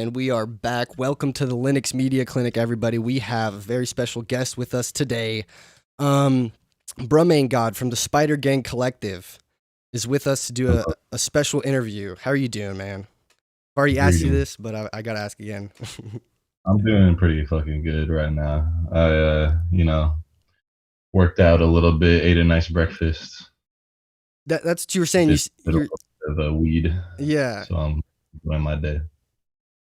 and we are back. Welcome to the Linux Media Clinic, everybody. We have a very special guest with us today. Bruhmanegod from the Spider Gang Collective is with us to do a special interview. How are you doing, man? I've already asked you this, but I gotta ask again. I'm doing pretty fucking good right now. I worked out a little bit, ate a nice breakfast. That's what you were saying. Did a You're little bit of weed. yeah. So I'm enjoying my day.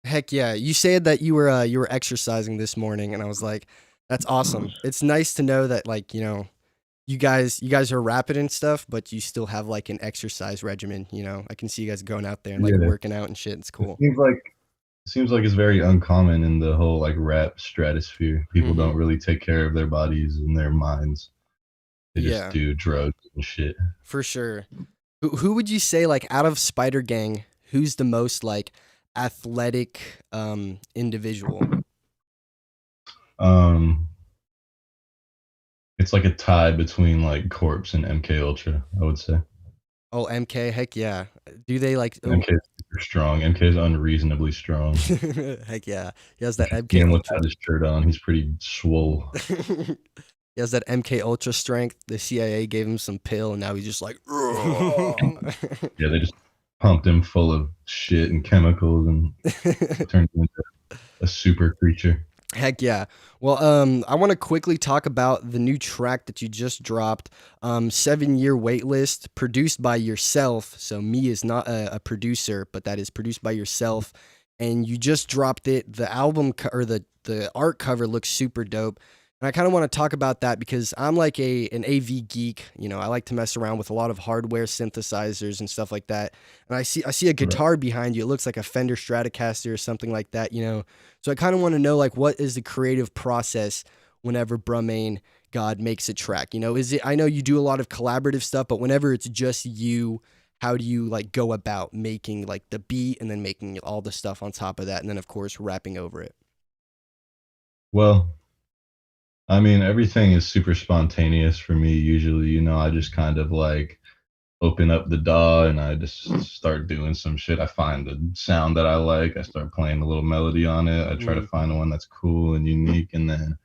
Heck yeah. You said that you were exercising this morning, and I was like, that's awesome. It's nice to know that, like, you guys are rapid and stuff, but you still have like an exercise regimen. I can see you guys going out there and like working out and shit. It's cool. Seems like it's very uncommon in the whole like rap stratosphere. People don't really take care of their bodies and their minds. They just do drugs and shit. For sure. Who would you say, like, out of Spider Gang, who's the most like athletic individual? It's like a tie between like Corpse and MK Ultra, I would say. Oh, MK, heck yeah. Do they like MK is super strong. MK is unreasonably strong. Heck yeah. He has that MK Even Ultra. without his shirt on, he's pretty swole. He has that MK Ultra strength. The CIA gave him some pill, and now he's just like, yeah, they just pumped him full of shit and chemicals and turned him into a super creature. Heck yeah. Well, I want to quickly talk about the new track that you just dropped, 7-Year Waitlist, produced by yourself. So me is not a producer, but that is produced by yourself. And you just dropped it. The album or the art cover looks super dope. And I kind of want to talk about that because I'm like an AV geek. I like to mess around with a lot of hardware synthesizers and stuff like that. And I see a guitar behind you. It looks like a Fender Stratocaster or something like that, So I kind of want to know, like, what is the creative process whenever Bruhmanegod makes a track? Is it, I know you do a lot of collaborative stuff, but whenever it's just you, how do you like go about making like the beat and then making all the stuff on top of that? And then of course, rapping over it. Well, I mean, everything is super spontaneous for me. Usually, I just kind of like open up the DAW and I just start doing some shit. I find the sound that I like. I start playing a little melody on it. I try to find one that's cool and unique, and then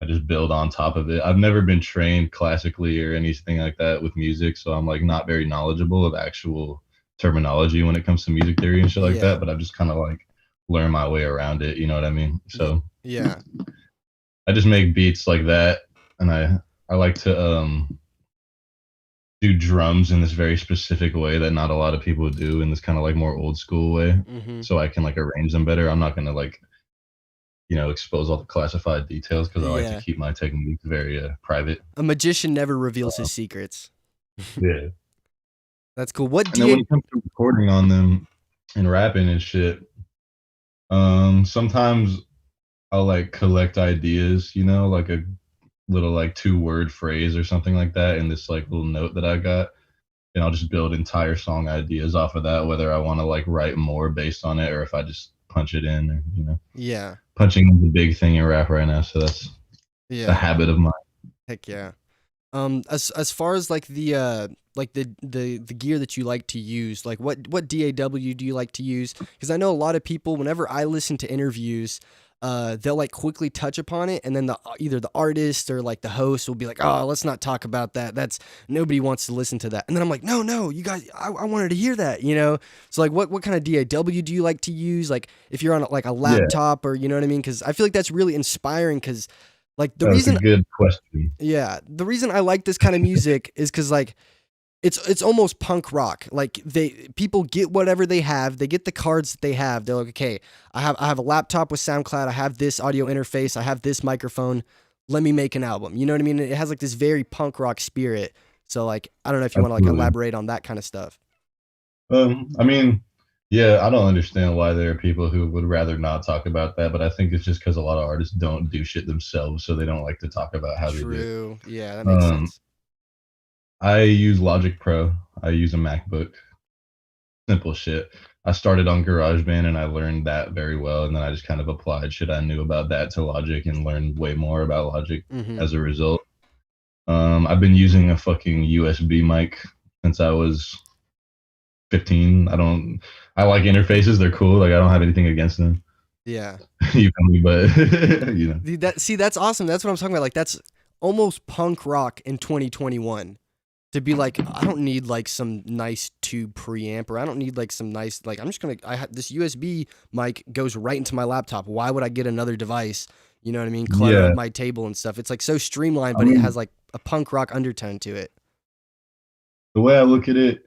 I just build on top of it. I've never been trained classically or anything like that with music, so I'm like not very knowledgeable of actual terminology when it comes to music theory and shit like that. But I've just kind of like learned my way around it. You know what I mean? So yeah. I just make beats like that, and I like to do drums in this very specific way that not a lot of people do, in this kind of like more old school way, so I can like arrange them better. I'm not gonna like expose all the classified details because I like to keep my techniques very private. A magician never reveals his secrets. Yeah, that's cool. When it comes to recording on them and rapping and shit, sometimes I'll like collect ideas, like a little like 2-word phrase or something like that in this like little note that I got, and I'll just build entire song ideas off of that, whether I want to like write more based on it or if I just punch it in, or punching is the big thing in rap right now, so that's a habit of mine. Heck yeah. As far as like the gear that you like to use, like what DAW do you like to use? Because I know a lot of people, whenever I listen to interviews, they'll like quickly touch upon it, and then either the artist or like the host will be like, "Oh, let's not talk about that. That's nobody wants to listen to that." And then I'm like, "No, you guys, I wanted to hear that." So like, what kind of DAW do you like to use? Like, if you're on like a laptop or you know what I mean? Because I feel like that's really inspiring. Because like That's a good question. Yeah, the reason I like this kind of music is because like it's almost punk rock. Like people get whatever they have, they get the cards that they have. They're like, okay, I have a laptop with SoundCloud, I have this audio interface, I have this microphone. Let me make an album. You know what I mean? It has like this very punk rock spirit. So like, I don't know if you want to like elaborate on that kind of stuff. I mean, yeah, I don't understand why there are people who would rather not talk about that, but I think it's just because a lot of artists don't do shit themselves, so they don't like to talk about how they do. True. Yeah, that makes sense. I use Logic Pro. I use a MacBook. Simple shit. I started on GarageBand and I learned that very well, and then I just kind of applied shit I knew about that to Logic and learned way more about Logic as a result. I've been using a fucking USB mic since I was 15. I like interfaces, they're cool. Like I don't have anything against them. Yeah. You feel me? But you know, Dude, that's awesome. That's what I'm talking about. Like that's almost punk rock in 2021. To be like, I don't need like some nice tube preamp, or I don't need like some nice like I'm just gonna this USB mic goes right into my laptop. Why would I get another device? You know what I mean? Clutter up yeah. my table and stuff. It's like so streamlined, I but it mean, has like a punk rock undertone to it. the way I look at it,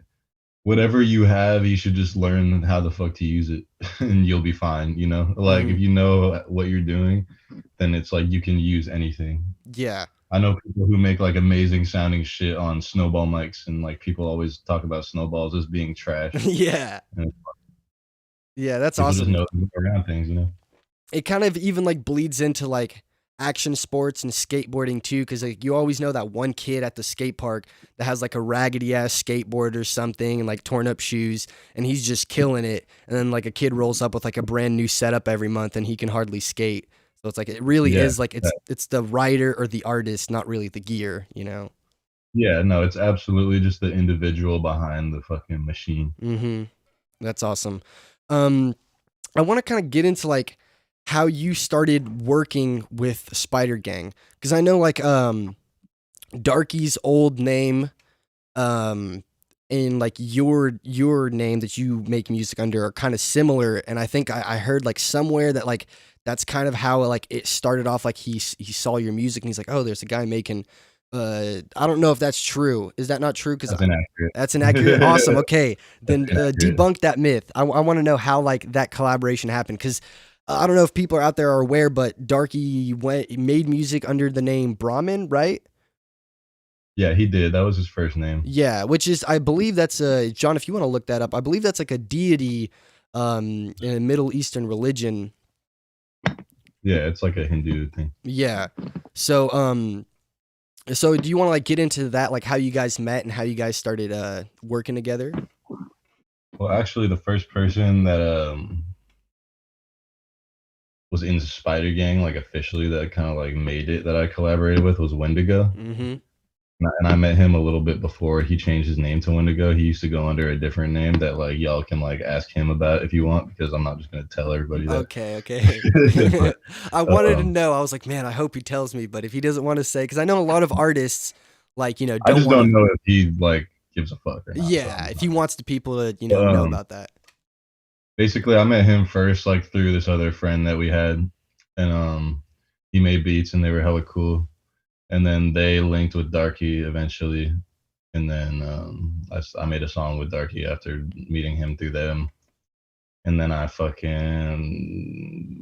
whatever you have, you should just learn how the fuck to use it, and you'll be fine. You know, like Hmm. if you know what you're doing, then it's like you can use anything. Yeah. I know people who make like amazing sounding shit on snowball mics, and like people always talk about snowballs as being trash. Yeah. And Yeah, that's people just awesome. know to move around things, you know. It kind of even like bleeds into like action sports and skateboarding too, because like you always know that one kid at the skate park that has like a raggedy ass skateboard or something and like torn up shoes, and he's just killing it, and then like a kid rolls up with like a brand new setup every month and he can hardly skate. So it's like it really Yeah, is like yeah, it's the writer or the artist, not really the gear, you know. yeah. No, it's absolutely just the individual behind the fucking machine. Mm-hmm. That's awesome. Um, I want to kind of get into like how you started working with Spider Gang, because I know like Darky's old name um and like your name that you make music under are kind of similar, and I think I heard like somewhere that like that's kind of how like it started off. Like he saw your music and he's like, oh, there's a guy making. I don't know if that's true. Is that not true? Because That's inaccurate. that's inaccurate. Awesome. Okay, That's then inaccurate. debunk that myth. I want to know how like that collaboration happened, because I don't know if people out there are aware, but Darky made music under the name Brahmin, right? Yeah, he did. That was his first name. Yeah, which is I believe that's John. If you want to look that up, I believe that's like a deity in a Middle Eastern religion. Yeah, it's like a Hindu thing. Yeah. So so do you want to like get into that, like how you guys met and how you guys started working together? Well, actually, the first person that was in Spider Gang, like officially, that kind of like made it that I collaborated with was Wendigo. Mm-hmm. And I met him a little bit before he changed his name to Wendigo. He used to go under a different name that like y'all can like ask him about if you want, because I'm not just gonna tell everybody that. Okay, okay. But, I wanted to um, know. I was like, man, I hope he tells me. But if he doesn't want to say, because I know a lot of artists, like I don't just want don't to. know if he like gives a fuck or not. So I'm Yeah, just if not. he wants the people to know Um, about that. Basically, I met him first like through this other friend that we had, and he made beats and they were hella cool. And then they linked with Darky eventually, and then I made a song with Darky after meeting him through them. And then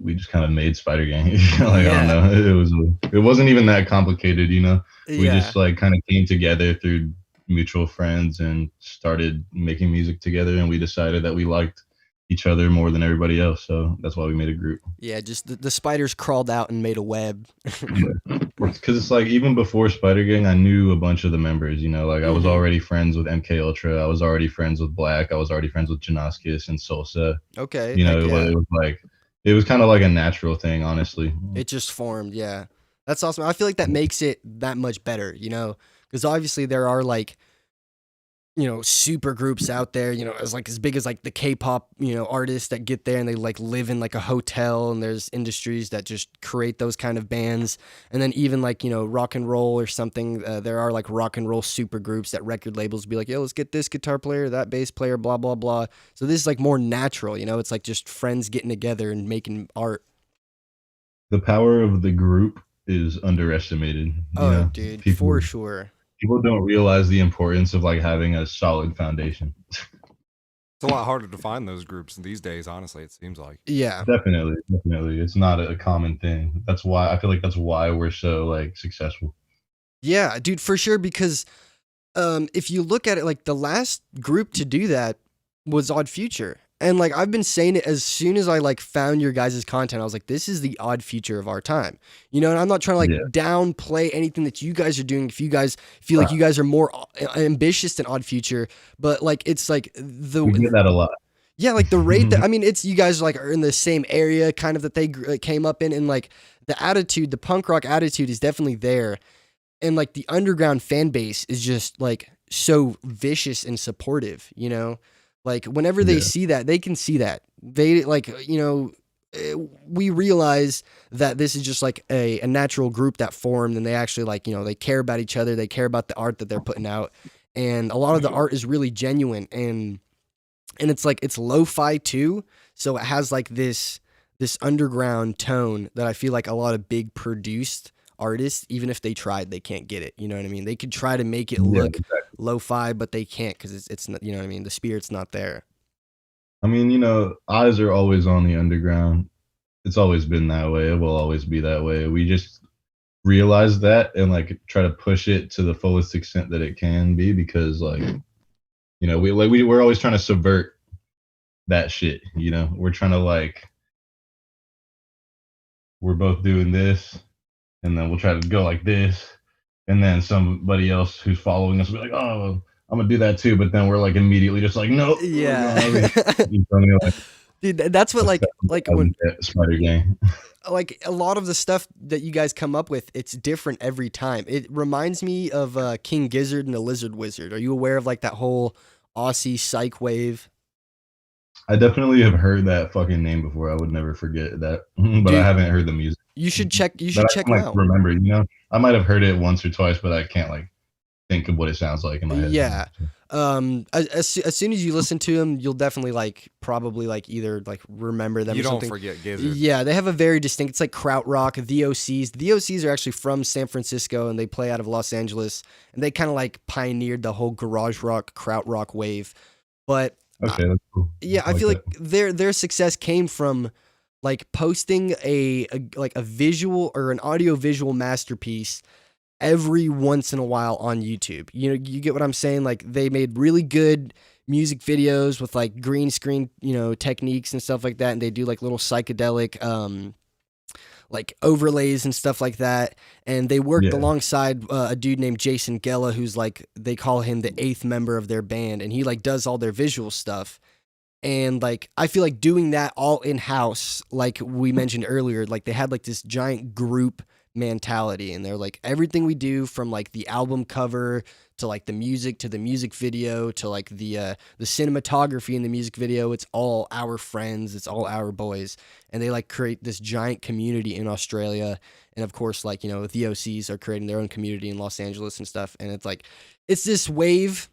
we just kind of made Spider Gang. Like I don't Yeah, know, it wasn't even that complicated, you know. We yeah. just like kind of came together through mutual friends and started making music together, and we decided that we liked each other more than everybody else, so that's why we made a group. Yeah, just the spiders crawled out and made a web. Yeah, because it's like even before Spider Gang, I knew a bunch of the members. You know, like I was Hmm. already friends with MK Ultra. I was already friends with Black. I was already friends with Janoskis and Salsa. Okay, You know, heck yeah. it was kind of like a natural thing, honestly. It just formed. Yeah, that's awesome. I feel like that makes it that much better. Because obviously there are like super groups out there, as like as big as like the K-pop, artists that get there and they like live in like a hotel, and there's industries that just create those kind of bands. And then even like, rock and roll or something, there are like rock and roll super groups that record labels be like, yo, let's get this guitar player, that bass player, blah, blah, blah. So this is like more natural, it's like just friends getting together and making art. The power of the group is underestimated. You Oh, know, dude, for people sure. people don't realize the importance of like having a solid foundation. It's a lot harder to find those groups these days, honestly, it seems like. Yeah. Definitely, definitely, it's not a common thing. That's why I feel like that's why we're so like successful. Yeah, dude, for sure. Because if you look at it, like the last group to do that was Odd Future. And like I've been saying it as soon as I like found your guys' content, I was like, this is the Odd Future of our time. And I'm not trying to like Yeah, downplay anything that you guys are doing. If you guys feel like right. you guys are more ambitious than Odd Future, but like it's like We get that a lot. yeah, like the rate that I mean, it's you guys like are in the same area, kind of that they came up in, and like the attitude, the punk rock attitude is definitely there, and like the underground fan base is just like so vicious and supportive. Like whenever they Yeah, see that, they can see that they like we realize that this is just like a natural group that formed, and they actually like, you know, they care about each other, they care about the art that they're putting out, and a lot of the art is really genuine, and it's like it's lo-fi too, so it has like this underground tone that I feel like a lot of big produced artists, even if they tried, they can't get it. You know what I mean? They could try to make it Yeah, look exactly. lo-fi, but they can't because it's not, you know what I mean? The spirit's not there. I mean, you know, eyes are always on the underground. It's always been that way. It will always be that way. We just realize that and like try to push it to the fullest extent that it can be because like, you know, we're always trying to subvert that shit, you know. We're trying to like we're both doing this and then we'll try to go like this and then somebody else who's following us will be like, "Oh, I'm gonna do that too," but then we're like immediately just like, "Nope, we're going over Yeah. here." You feel me? Like Dude, that's what the like when 7,000 Spider Gang. like a lot of the stuff that you guys come up with, it's different every time. It reminds me of King Gizzard and the Lizard Wizard. Are you aware of like that whole Aussie psych wave? I definitely have heard that fucking name before. I would never forget that, but I Dude, haven't heard the music. you should That I check can them like out. remember. You know, I might have heard it once or twice, but I can't like think of what it sounds like in my head. Yeah. As soon as you listen to them, you'll definitely like probably like either like remember them You or don't something. forget Gizzard. Yeah, they have a very distinct. It's like krautrock. The OCs. The OCs are actually from San Francisco and they play out of Los Angeles, and they kind of like pioneered the whole garage rock, krautrock wave. But Okay, that's cool. yeah, I I like feel that. like their success came from like posting a visual or an audio visual masterpiece every once in a while on YouTube. You know, you get what I'm saying? Like they made really good music videos with like green screen, you know, techniques and stuff like that, and they do like little psychedelic like overlays and stuff like that. And they worked Yeah, alongside a dude named Jason Gella, who's like they call him the eighth member of their band, and he like does all their visual stuff. And like I feel like doing that all in house, like we mentioned earlier, like they had like this giant group mentality, and they're like everything we do from like the album cover to like the music to the music video to like the cinematography in the music video, it's all our friends, it's all our boys, and they like create this giant community in Australia. And of course, like, you know, the OCs are creating their own community in Los Angeles and stuff, and it's like it's this wave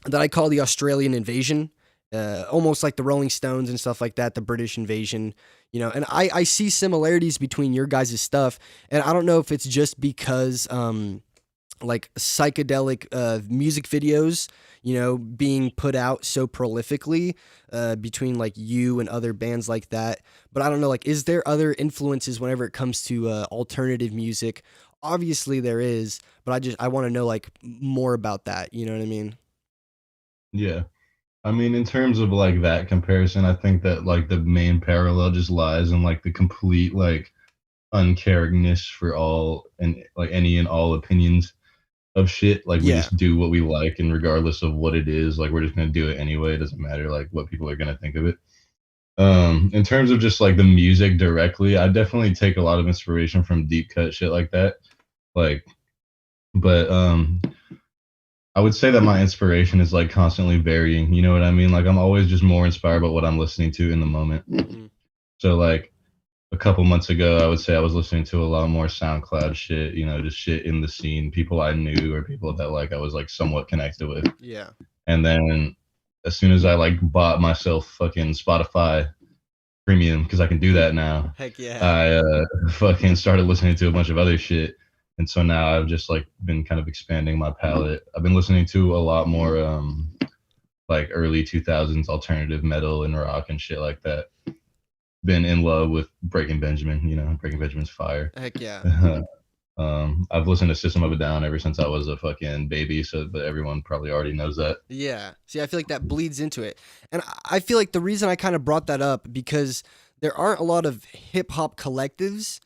that I call the Australian invasion, almost like the Rolling Stones and stuff like that, the British invasion, you know. And I see similarities between your guys' stuff, and I don't know if it's just because like psychedelic music videos, you know, being put out so prolifically between like you and other bands like that. But I don't know, like, is there other influences whenever it comes to alternative music? Obviously there is, but I want to know like more about that. You know what I mean? yeah. I mean, in terms of like that comparison, I think that like the main parallel just lies in like the complete like uncaringness for all and like any and all opinions of shit. Like we Yeah. just do what we like, and regardless of what it is, like we're just gonna do it anyway. It doesn't matter like what people are gonna think of it. In terms of just like the music directly, I definitely take a lot of inspiration from deep cut shit like that. Like, but I would say that my inspiration is like constantly varying. You know what I mean? Like I'm always just more inspired by what I'm listening to in the moment. Mhm. So like a couple months ago, I would say I was listening to a lot more SoundCloud shit, you know, just shit in the scene, people I knew or people that like I was like somewhat connected with. Yeah. And then as soon as I like bought myself fucking Spotify premium because I can do that now, Heck yeah. I fucking started listening to a bunch of other shit. And so now I've just like been kind of expanding my palette. I've been listening to a lot more like early 2000s alternative metal and rock and shit like that. Been in love with Breaking Benjamin, you know, Breaking Benjamin's fire. Heck yeah. I've listened to System of a Down ever since I was a fucking baby, so but everyone probably already knows that. Yeah. See, I feel like that bleeds into it. And I feel like the reason I kind of brought that up because there aren't a lot of hip hop collectives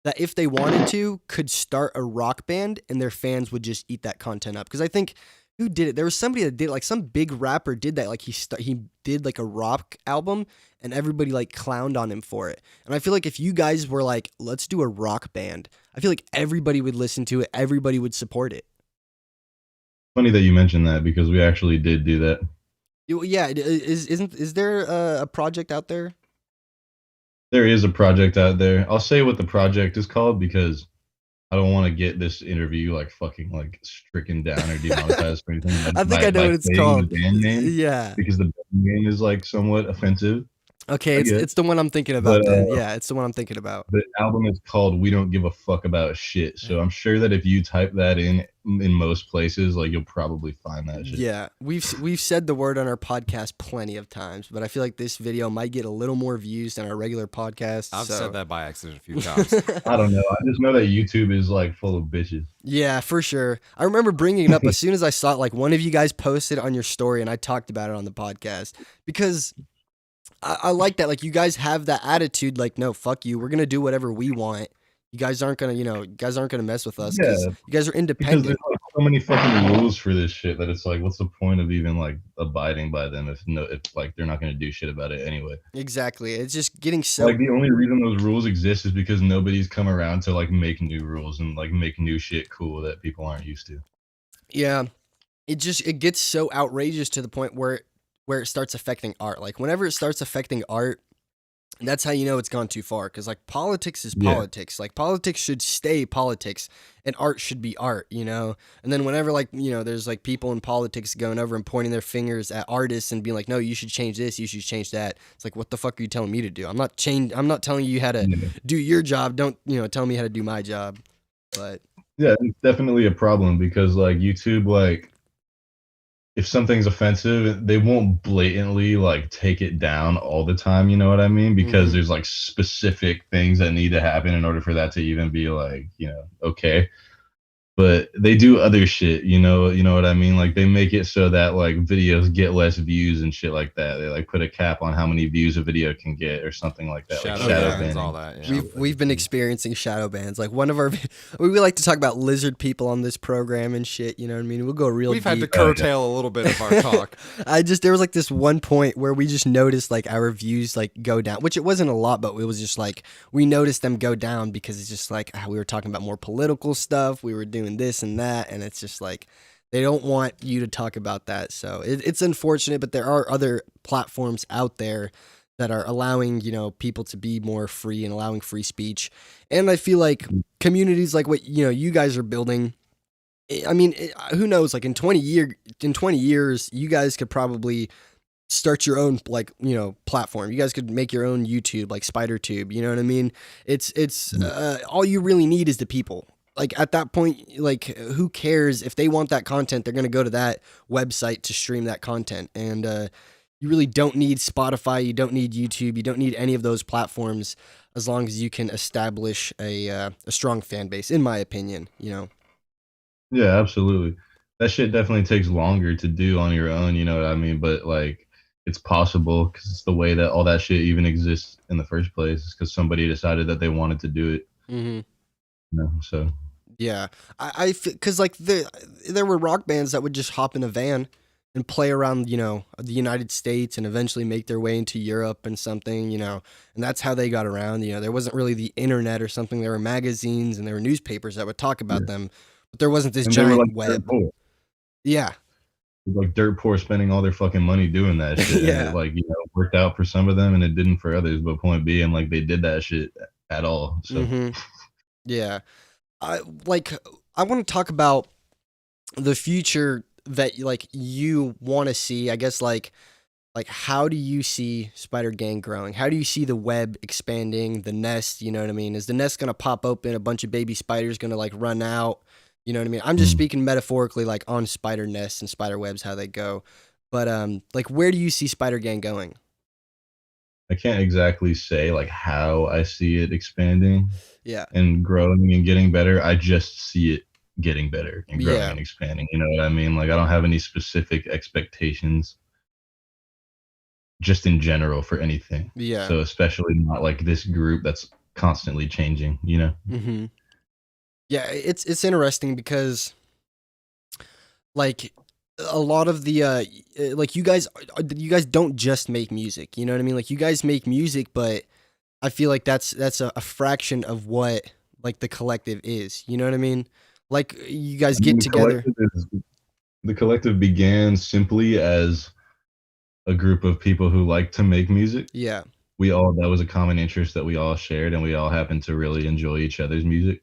that if they wanted to could start a rock band and their fans would just eat that content up. Because I think who did it? There was somebody that did it, like some big rapper did that. Like he did like a rock album and everybody like clowned on him for it. And I feel like if you guys were like, let's do a rock band, I feel like everybody would listen to it. Everybody would support it. Funny that you mentioned that because we actually did do that. Yeah, is there a project out there? there is a project out there. I'll say what the project is called because I don't want to get this interview like fucking like stricken down or demonetized or anything I think I know by what it's saying the called. band name Yeah. because the band name is like somewhat offensive. Okay, I it's guess. it's the one I'm thinking But about then. Yeah, it's the one I'm thinking about. the album is called "We Don't Give a Fuck About Shit." So I'm sure that if you type that in most places, like you'll probably find that shit. Yeah, we've said the word on our podcast plenty of times, but I feel like this video might get a little more views than our regular podcast. I've so. said that by accident a few times. I don't know. I just know that YouTube is like full of bitches. Yeah, for sure. I remember bringing it up as soon as I saw it. Like one of you guys posted on your story, and I talked about it on the podcast because I like that. Like you guys have that attitude. Like, no, fuck you. We're gonna do whatever we want. You guys aren't gonna, you guys aren't gonna mess with us because Yeah, you guys are because independent. there's like so many fucking rules for this shit that it's like, what's the point of even like abiding by them if like they're not gonna do shit about it anyway. Exactly. It's just getting so. Like the only reason those rules exist is because nobody's come around to like make new rules and like make new shit cool that people aren't used to. Yeah, it gets so outrageous to the point where it starts affecting art. Like whenever it starts affecting art, that's how you know it's gone too far. Because like politics is Yeah. politics. Like politics should stay politics, and art should be art. And then whenever like there's like people in politics going over and pointing their fingers at artists and being like, no, you should change this, you should change that. It's like, what the fuck are you telling me to do? I'm not telling you how to Yeah. do your job. Don't tell me how to do my job. But Yeah, it's definitely a problem because like YouTube, like if something's offensive, they won't blatantly like take it down all the time, you know what I mean? Because Mhm. there's like specific things that need to happen in order for that to even be like, okay. But they do other shit, you know what I mean? Like they make it so that like videos get less views and shit like that. They like put a cap on how many views a video can get or something like that. Shadow like shadow bans, banning. all that. Yeah. We've been experiencing shadow bans. Like one of our, we like to talk about lizard people on this program and shit. You know what I mean? We'll go real We've had to deep. curtail a little bit of our talk. There was like this one point where we just noticed like our views like go down, which it wasn't a lot, but it was just like we noticed them go down because it's just like we were talking about more political stuff. We were doing this and that, and it's just like they don't want you to talk about that. So it's unfortunate, but there are other platforms out there that are allowing people to be more free and allowing free speech. And I feel like communities like what you guys are building, I mean, who knows, like in 20 years you guys could probably start your own like platform. You guys could make your own YouTube, like SpiderTube, you know what I mean? It's all you really need is the people. Like at that point, like who cares if they want that content? They're going to go to that website to stream that content. And you really don't need Spotify, you don't need YouTube, you don't need any of those platforms as long as you can establish a strong fan base, in my opinion. Yeah, absolutely. That shit definitely takes longer to do on your own, you know what I mean? But like it's possible because it's the way that all that shit even exists in the first place because somebody decided that they wanted to do it. Mm-hmm. So yeah, because like there were rock bands that would just hop in a van and play around, the United States and eventually make their way into Europe and something, and that's how they got around. There wasn't really the internet or something. There were magazines and there were newspapers that would talk about them, but there wasn't this and they were, giant like, web. dirt poor. Yeah. Like dirt poor, spending all their fucking money doing that shit. Yeah. And it, like, worked out for some of them and it didn't for others. But point being, like, they did that shit at all. So yeah, I want to talk about the future that like you want to see. I guess like how do you see Spider Gang growing? How do you see the web expanding, the nest, you know what I mean? Is the nest going to pop open, a bunch of baby spiders going to like run out? You know what I mean? I'm just speaking metaphorically, like on spider nests and spider webs, how they go. But like where do you see Spider Gang going? I can't exactly say like how I see it expanding. Yeah. And growing and getting better. I just see it getting better and growing and expanding. You know what I mean? Like I don't have any specific expectations just in general for anything. Yeah. So especially not like this group that's constantly changing, Mm-hmm. Yeah, it's interesting because like a lot of the like you guys don't just make music, you know what I mean? Like you guys make music, but I feel like that's a fraction of what like the collective is, you know what I mean? Like you guys get together. The collective began simply as a group of people who like to make music. Yeah. that was a common interest that we all shared, and we all happened to really enjoy each other's music.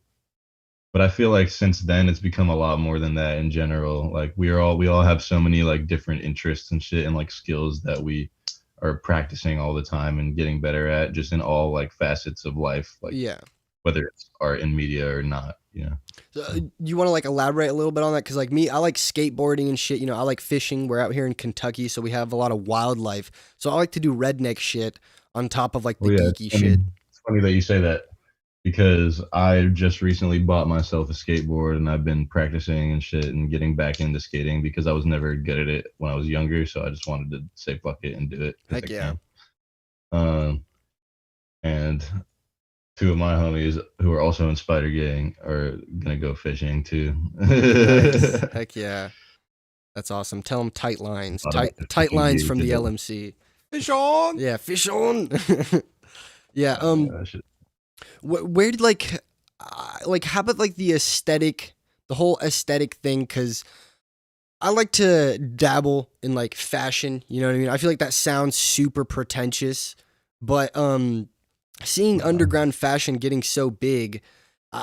But I feel like since then it's become a lot more than that in general. Like we all have so many like different interests and shit and like skills that we are practicing all the time and getting better at just in all like facets of life, like Yeah. whether it's art and media or not, you know. So, you want to like elaborate a little bit on that? Because like me, I like skateboarding and shit. You know, I like fishing. We're out here in Kentucky, so we have a lot of wildlife. So I like to do redneck shit on top of like the Well, yeah, geeky shit. it's funny that you say that because I just recently bought myself a skateboard and I've been practicing and shit and getting back into skating because I was never good at it when I was younger. So I just wanted to say fuck it and do it. Heck yeah. And two of my homies who are also in Spider Gang are gonna go fishing too. Nice. Heck yeah. That's awesome. Tell them tight lines. Tight lines from the LMC. Fish on. Yeah, fish on. Yeah. Shit. Where did like how about like the aesthetic, the whole aesthetic thing? Because I like to dabble in like fashion. You know what I mean? I feel like that sounds super pretentious, but seeing underground fashion getting so big,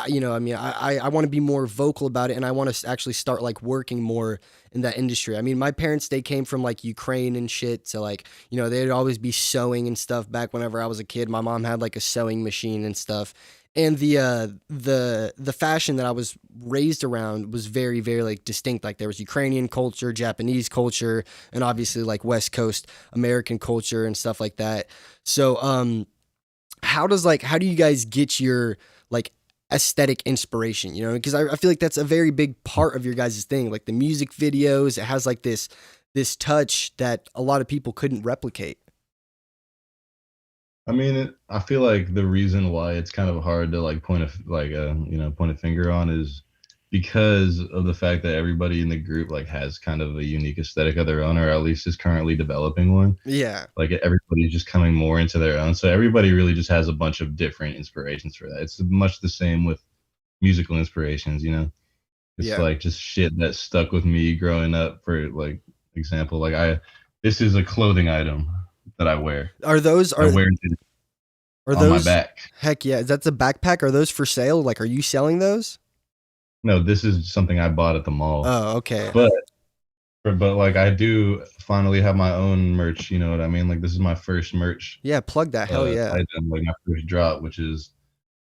you know, I mean, I want to be more vocal about it, and I want to actually start like working more in that industry. I mean, my parents, they came from like Ukraine and shit, so like, you know, they'd always be sewing and stuff back whenever I was a kid. My mom had like a sewing machine and stuff. And the fashion that I was raised around was very, very like distinct. Like there was Ukrainian culture, Japanese culture, and obviously like West Coast American culture and stuff like that. So how do you guys get your like aesthetic inspiration, you know? Because I feel like that's a very big part of your guys' thing, like the music videos. It has like this touch that a lot of people couldn't replicate. I mean, I feel like the reason why it's kind of hard to like point a finger on is because of the fact that everybody in the group like has kind of a unique aesthetic of their own, or at least is currently developing one. Yeah. Like everybody's just coming more into their own, so everybody really just has a bunch of different inspirations for that. It's much the same with musical inspirations, you know. It's Yeah. like just shit that stuck with me growing up. For like example, like this is a clothing item that I wear. Are those I wear it are on my those back. Heck yeah. That's a backpack. Are those for sale? Like, are you selling those? No, this is something I bought at the mall. Oh, okay. But like I do finally have my own merch, you know what I mean? Like this is my first merch. Yeah, plug that. Hell yeah. Item, like my first drop, which is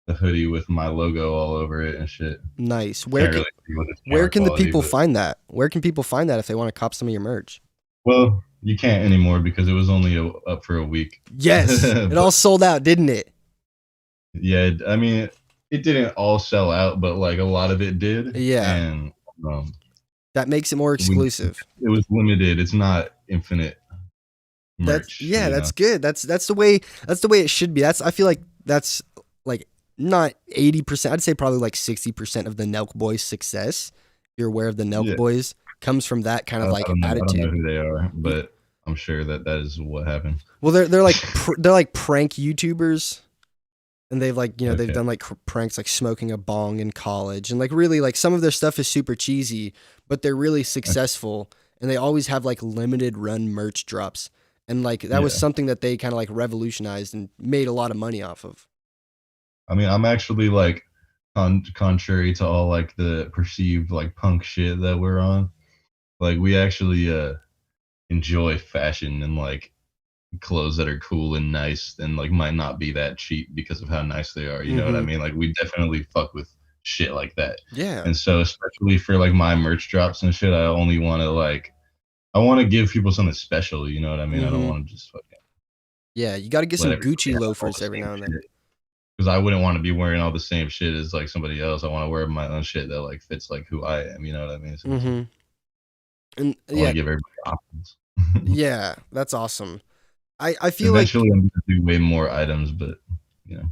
the hoodie with my logo all over it and shit. Nice. Where can the people find that? Where can people find that if they want to cop some of your merch? Well, you can't anymore because it was only up for a week. Yes. It all sold out, didn't it? Yeah, I mean, it didn't all sell out, but like a lot of it did. Yeah. And that makes it more exclusive. It was limited. It's not infinite merch. That's good. That's the way it should be. I feel like that's like not 80%. I'd say probably like 60% of the Nelk Boys' success. You're aware of the Nelk Boys comes from that kind of like attitude. I don't know who they are, but I'm sure that is what happened. Well, they're like they're like prank YouTubers. And they've like, you know, they've done like pranks, like smoking a bong in college, and like really like some of their stuff is super cheesy, but they're really successful, and they always have like limited run merch drops. And like that was something that they kind of like revolutionized and made a lot of money off of. I mean, I'm actually like contrary to all like the perceived like punk shit that we're on. Like we actually enjoy fashion and like clothes that are cool and nice and like might not be that cheap because of how nice they are, you know what I mean? Like we definitely fuck with shit like that. Yeah. And so especially for like my merch drops and shit, I only want to give people something special, you know what I mean? I don't want to just fucking you got to get some Gucci loafers every now and then, because I wouldn't want to be wearing all the same shit as like somebody else. I want to wear my own shit that like fits like who I am, you know what I mean? So and I want to give everybody options. Yeah, that's awesome. I feel eventually I'm gonna do way more items, but you know,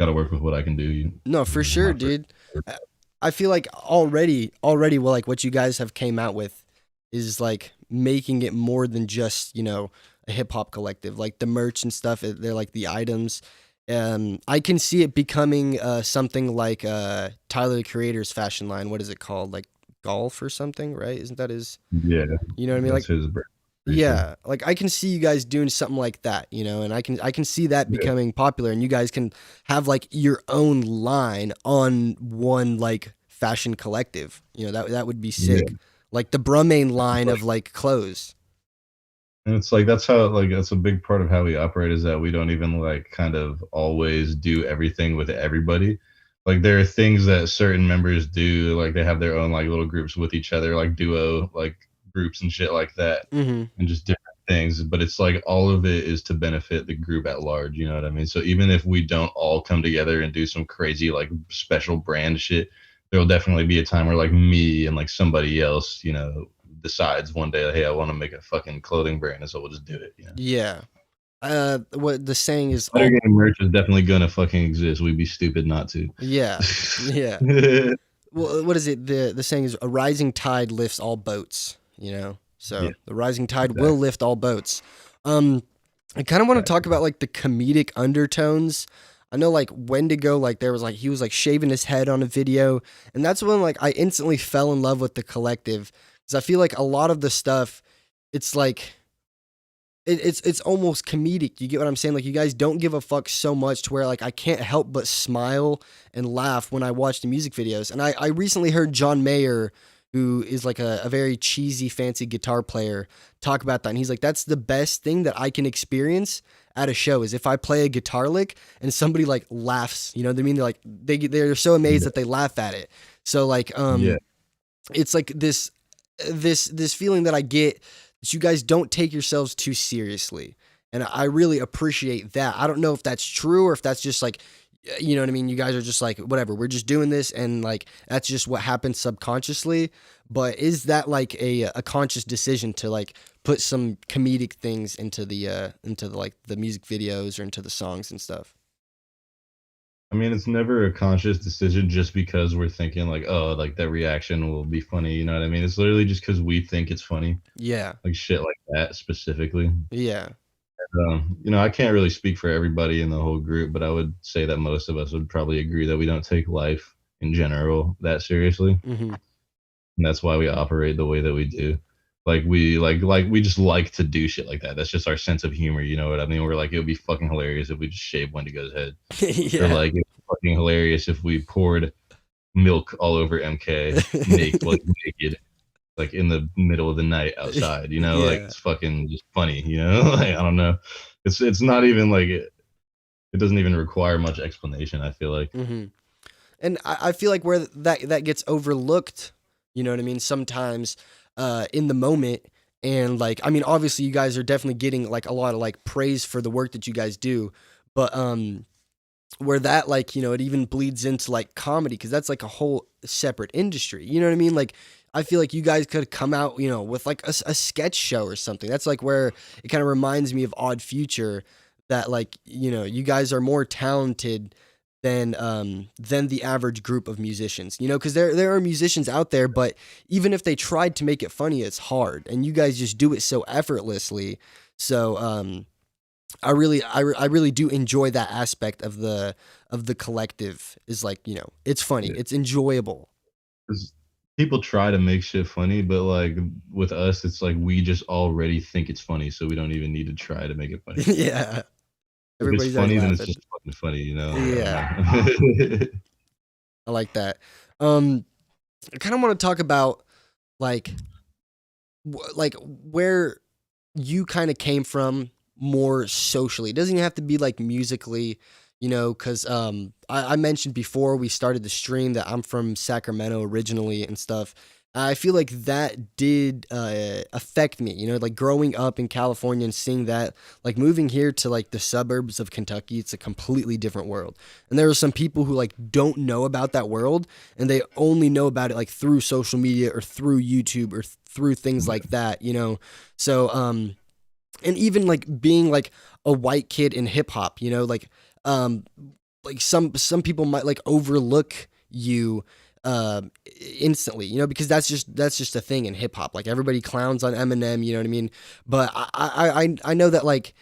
gotta work with what I can do. No, for sure, dude. I feel like already, well, like what you guys have came out with is like making it more than just, you know, a hip hop collective. Like the merch and stuff, they're like the items. I can see it becoming something like Tyler the Creator's fashion line. What is it called? Like Golf or something, right? Isn't that his? Yeah. You know what I mean? Like his brand. for sure. Yeah, like I can see you guys doing something like that, you know, and I can see that Yeah. becoming popular, and you guys can have like your own line on one like fashion collective. You know, that would be Yeah. sick. Like the Bruhmanegod line Like, of like clothes. and it's like that's how like that's a big part of how we operate is that we don't even like kind of always do everything with everybody. Like there are things that certain members do, like they have their own like little groups with each other, like duo like groups and shit like that, Mm-hmm. and just different things. But it's like all of it is to benefit the group at large. You know what I mean? So even if we don't all come together and do some crazy like special brand shit, there will definitely be a time where like me and like somebody else, you know, decides one day, hey, I want to make a fucking clothing brand, and so we'll just do it. You know, Yeah. What the saying is, better all, game merch is definitely gonna fucking exist. We'd be stupid not to. yeah, yeah. Well, what is it? The saying is, a rising tide lifts all boats. You know, so Yeah, the rising tide exactly. will lift all boats. I kind of want to talk about like the comedic undertones. I know like Wendigo, like there was like he was like shaving his head on a video, and that's when like I instantly fell in love with the collective because I feel like a lot of the stuff, it's like it's almost comedic. You get what I'm saying? Like you guys don't give a fuck so much to where like I can't help but smile and laugh when I watch the music videos. And I recently heard John Mayer, who is like a very cheesy, fancy guitar player, talk about that. And he's like, that's the best thing that I can experience at a show is if I play a guitar lick and somebody like laughs. You know what I mean? They're like they're so amazed that they laugh at it. So like Yeah. it's like this feeling that I get that you guys don't take yourselves too seriously. And I really appreciate that. I don't know if that's true or if that's just like, you know what I mean? You guys are just like, whatever, we're just doing this. And like, that's just what happens subconsciously. But is that like a conscious decision to like put some comedic things into the like the music videos or into the songs and stuff? I mean, it's never a conscious decision just because we're thinking like, oh, like that reaction will be funny. You know what I mean? It's literally just because we think it's funny, Yeah. like shit like that specifically. Yeah. You know, I can't really speak for everybody in the whole group, but I would say that most of us would probably agree that we don't take life in general that seriously, Mm-hmm. and that's why we operate the way that we do. Like we just like to do shit like that. That's just our sense of humor. You know what I mean? We're like, it would be fucking hilarious if we just shaved Wendigo's head. Or Yeah. like it's fucking hilarious if we poured milk all over MK naked, like in the middle of the night outside. You know, like Yeah. it's fucking just funny. You know, like I don't know. It's not even like it doesn't even require much explanation. I feel like. Mm-hmm. And I feel like where that gets overlooked, you know what I mean, sometimes in the moment. And like, I mean, obviously you guys are definitely getting like a lot of like praise for the work that you guys do, but where that like, you know, it even bleeds into like comedy because that's like a whole separate industry. You know what I mean? Like I feel like you guys could come out, you know, with like a sketch show or something. That's like where it kind of reminds me of Odd Future, that like, you know, you guys are more talented than the average group of musicians, you know, because there are musicians out there, but even if they tried to make it funny, it's hard, and you guys just do it so effortlessly. So I really do enjoy that aspect of the collective. Is like, you know, it's funny, Yeah. it's enjoyable. 'Cause people try to make shit funny, but like with us, it's like we just already think it's funny, so we don't even need to try to make it funny. Yeah, If it's everybody's already funny, then it's laughing. just fucking funny, you know? Yeah. I don't know. I like that. I kind of want to talk about like like where you kind of came from more socially. It doesn't even have to be like musically, you know, because I mentioned before we started the stream that I'm from Sacramento originally and stuff. I feel like that did affect me, you know, like growing up in California and seeing that, like moving here to like the suburbs of Kentucky, it's a completely different world. And there are some people who like don't know about that world, and they only know about it like through social media or through YouTube or through things like that, you know. So and even like being like a white kid in hip hop, you know, like some people might like overlook you instantly, you know, because that's just a thing in hip hop. Like everybody clowns on Eminem, you know what I mean? But I know that like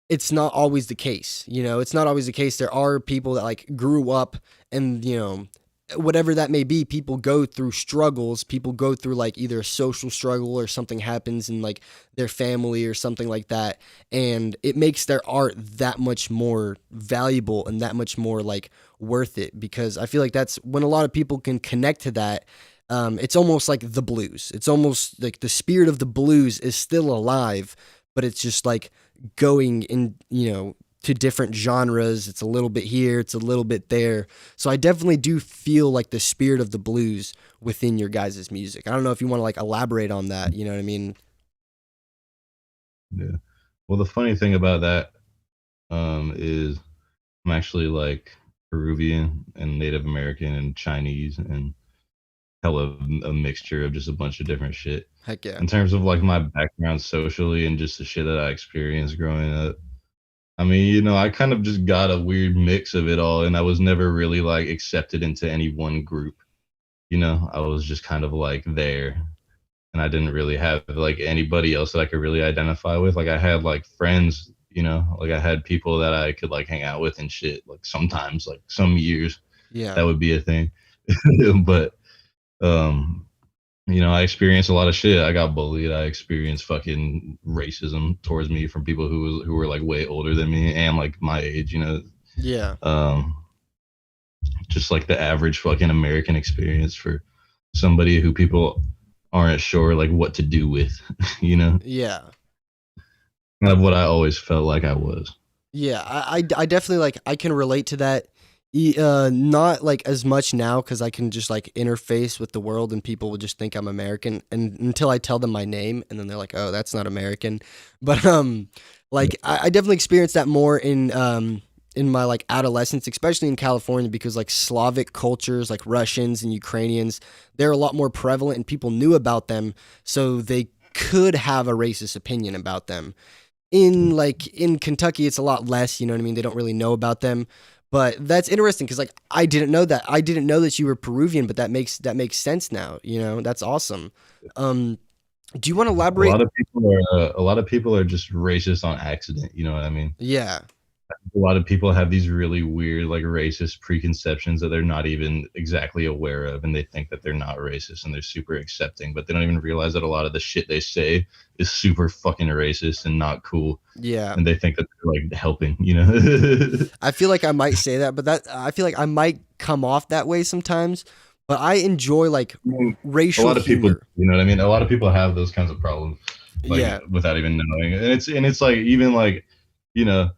it's not always the case, you know. It's not always the case. There are people that like grew up and, you know, whatever that may be, people go through struggles. People go through like either a social struggle or something happens in like their family or something like that. And it makes their art that much more valuable and that much more like worth it, because I feel like that's when a lot of people can connect to that. It's almost like the blues. It's almost like the spirit of the blues is still alive, but it's just like going in, to different genres. It's a little bit here, it's a little bit there. So I definitely do feel like the spirit of the blues within your guys' music. I don't know if you want to like elaborate on that. You know what I mean? Yeah. Well, the funny thing about that is I'm actually like Peruvian and Native American and Chinese and hella a mixture of just a bunch of different shit. Heck yeah. In terms of like my background socially and just the shit that I experienced growing up, I mean, I kind of just got a weird mix of it all, and I was never really like accepted into any one group. I was just kind of like there, and I didn't really have like anybody else that I could really identify with. Like I had like friends, like I had people that I could like hang out with and shit. Like sometimes, like some years, Yeah. that would be a thing. But I experienced a lot of shit. I got bullied. I experienced fucking racism towards me from people who were like way older than me and like my age. Yeah. Just like the average fucking American experience for somebody who people aren't sure like what to do with. Yeah. Kind of what I always felt like I was. Yeah, I definitely like I can relate to that. Not like as much now because I can just like interface with the world and people will just think I'm American, and until I tell them my name and then they're like, oh, that's not American. But like I definitely experienced that more in my like adolescence, especially in California, because like Slavic cultures like Russians and Ukrainians, they're a lot more prevalent and people knew about them, so they could have a racist opinion about them. In Kentucky, it's a lot less. You know what I mean? They don't really know about them, but that's interesting because like I didn't know that. I didn't know that you were Peruvian, but that makes sense now. That's awesome. Do you want to A elaborate? lot of people are just racist on accident. You know what I mean? Yeah, A lot of people have these really weird like racist preconceptions that they're not even exactly aware of, and they think that they're not racist and they're super accepting, but they don't even realize that a lot of the shit they say is super fucking racist and not cool, yeah. and they think that they're like helping. I feel like I might say that, but I feel like I might come off that way sometimes. But I enjoy like A racial lot of people, humor. you know what I mean? A lot of people have those kinds of problems, like Yeah, without even knowing, and it's like even like, you know,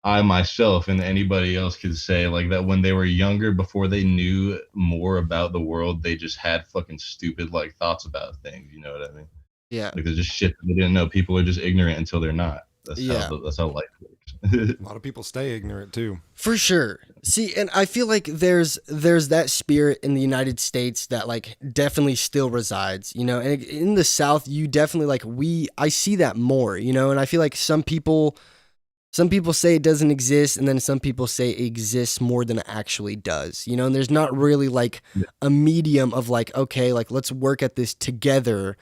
I myself and anybody else could say like that when they were younger, before they knew more about the world, they just had fucking stupid like thoughts about things. You know what I mean? yeah. Like there's just shit that they didn't know. People are just ignorant until they're not. Yeah. That's how life works. A lot of people stay ignorant too. For sure. See, and I feel like there's that spirit in the United States that like definitely still resides, and in the South, you definitely like I see that more, and I feel like some people say it doesn't exist, and then some people say it exists more than it actually does, and there's not really like a medium of like, okay, like let's work at this together.